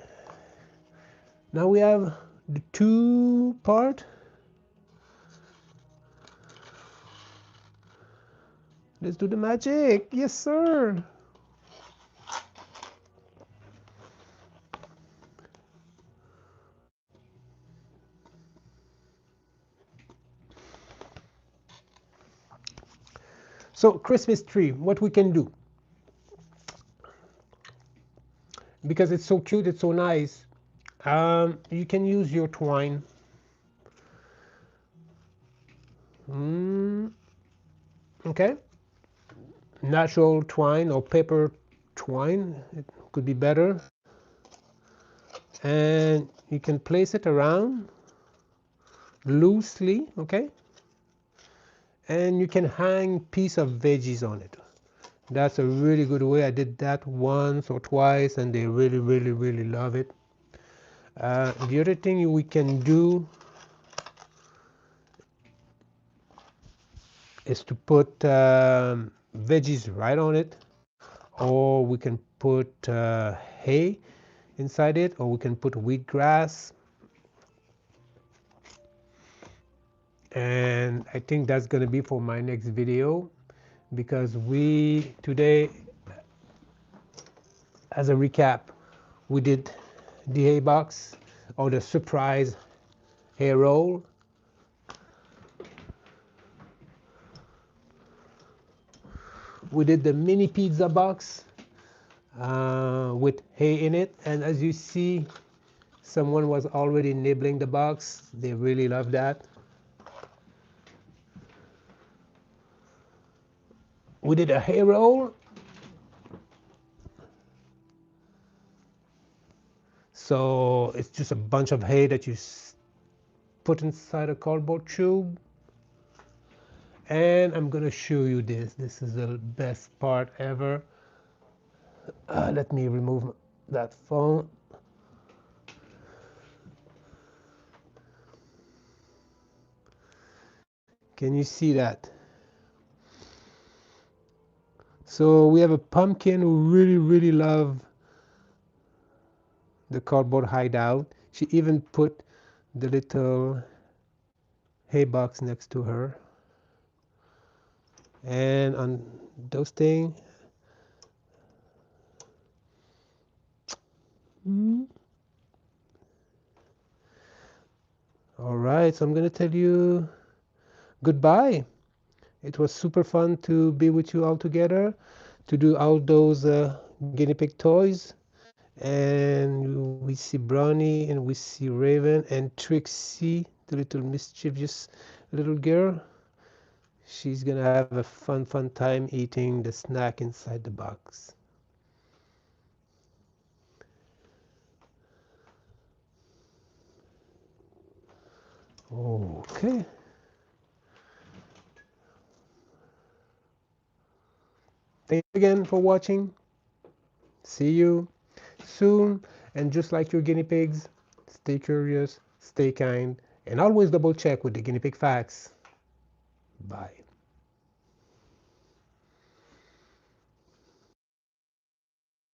now we have the two part. Let's do the magic. Yes, sir. So Christmas tree, what we can do, because it's so cute, it's so nice, you can use your twine. Okay, natural twine or paper twine, it could be better, and you can place it around loosely, okay, and you can hang piece of veggies on it. That's a really good way. I did that once or twice and they really love it. The other thing we can do is to put veggies right on it, or we can put hay inside it, or we can put wheatgrass. And I think that's going to be for my next video, because we today, as a recap, we did the hay box or the surprise hay roll. We did the mini pizza box with hay in it, and as you see, someone was already nibbling the box. They really love that. We did a hay roll. So it's just a bunch of hay that you put inside a cardboard tube. And I'm gonna show you this. This is the best part ever. Let me remove that phone. Can you see that? So we have a pumpkin who really love the cardboard hideout. She even put the little hay box next to her. And on those things, all right, so I'm gonna tell you goodbye. It was super fun to be with you all together, to do all those guinea pig toys. And we see Brownie, and we see Raven, and Trixie, the little mischievous little girl. She's gonna have a fun time eating the snack inside the box. Okay. Thank you again for watching. See you soon. And just like your guinea pigs, stay curious, stay kind, and always double check with the Guinea Pig Facts. Bye.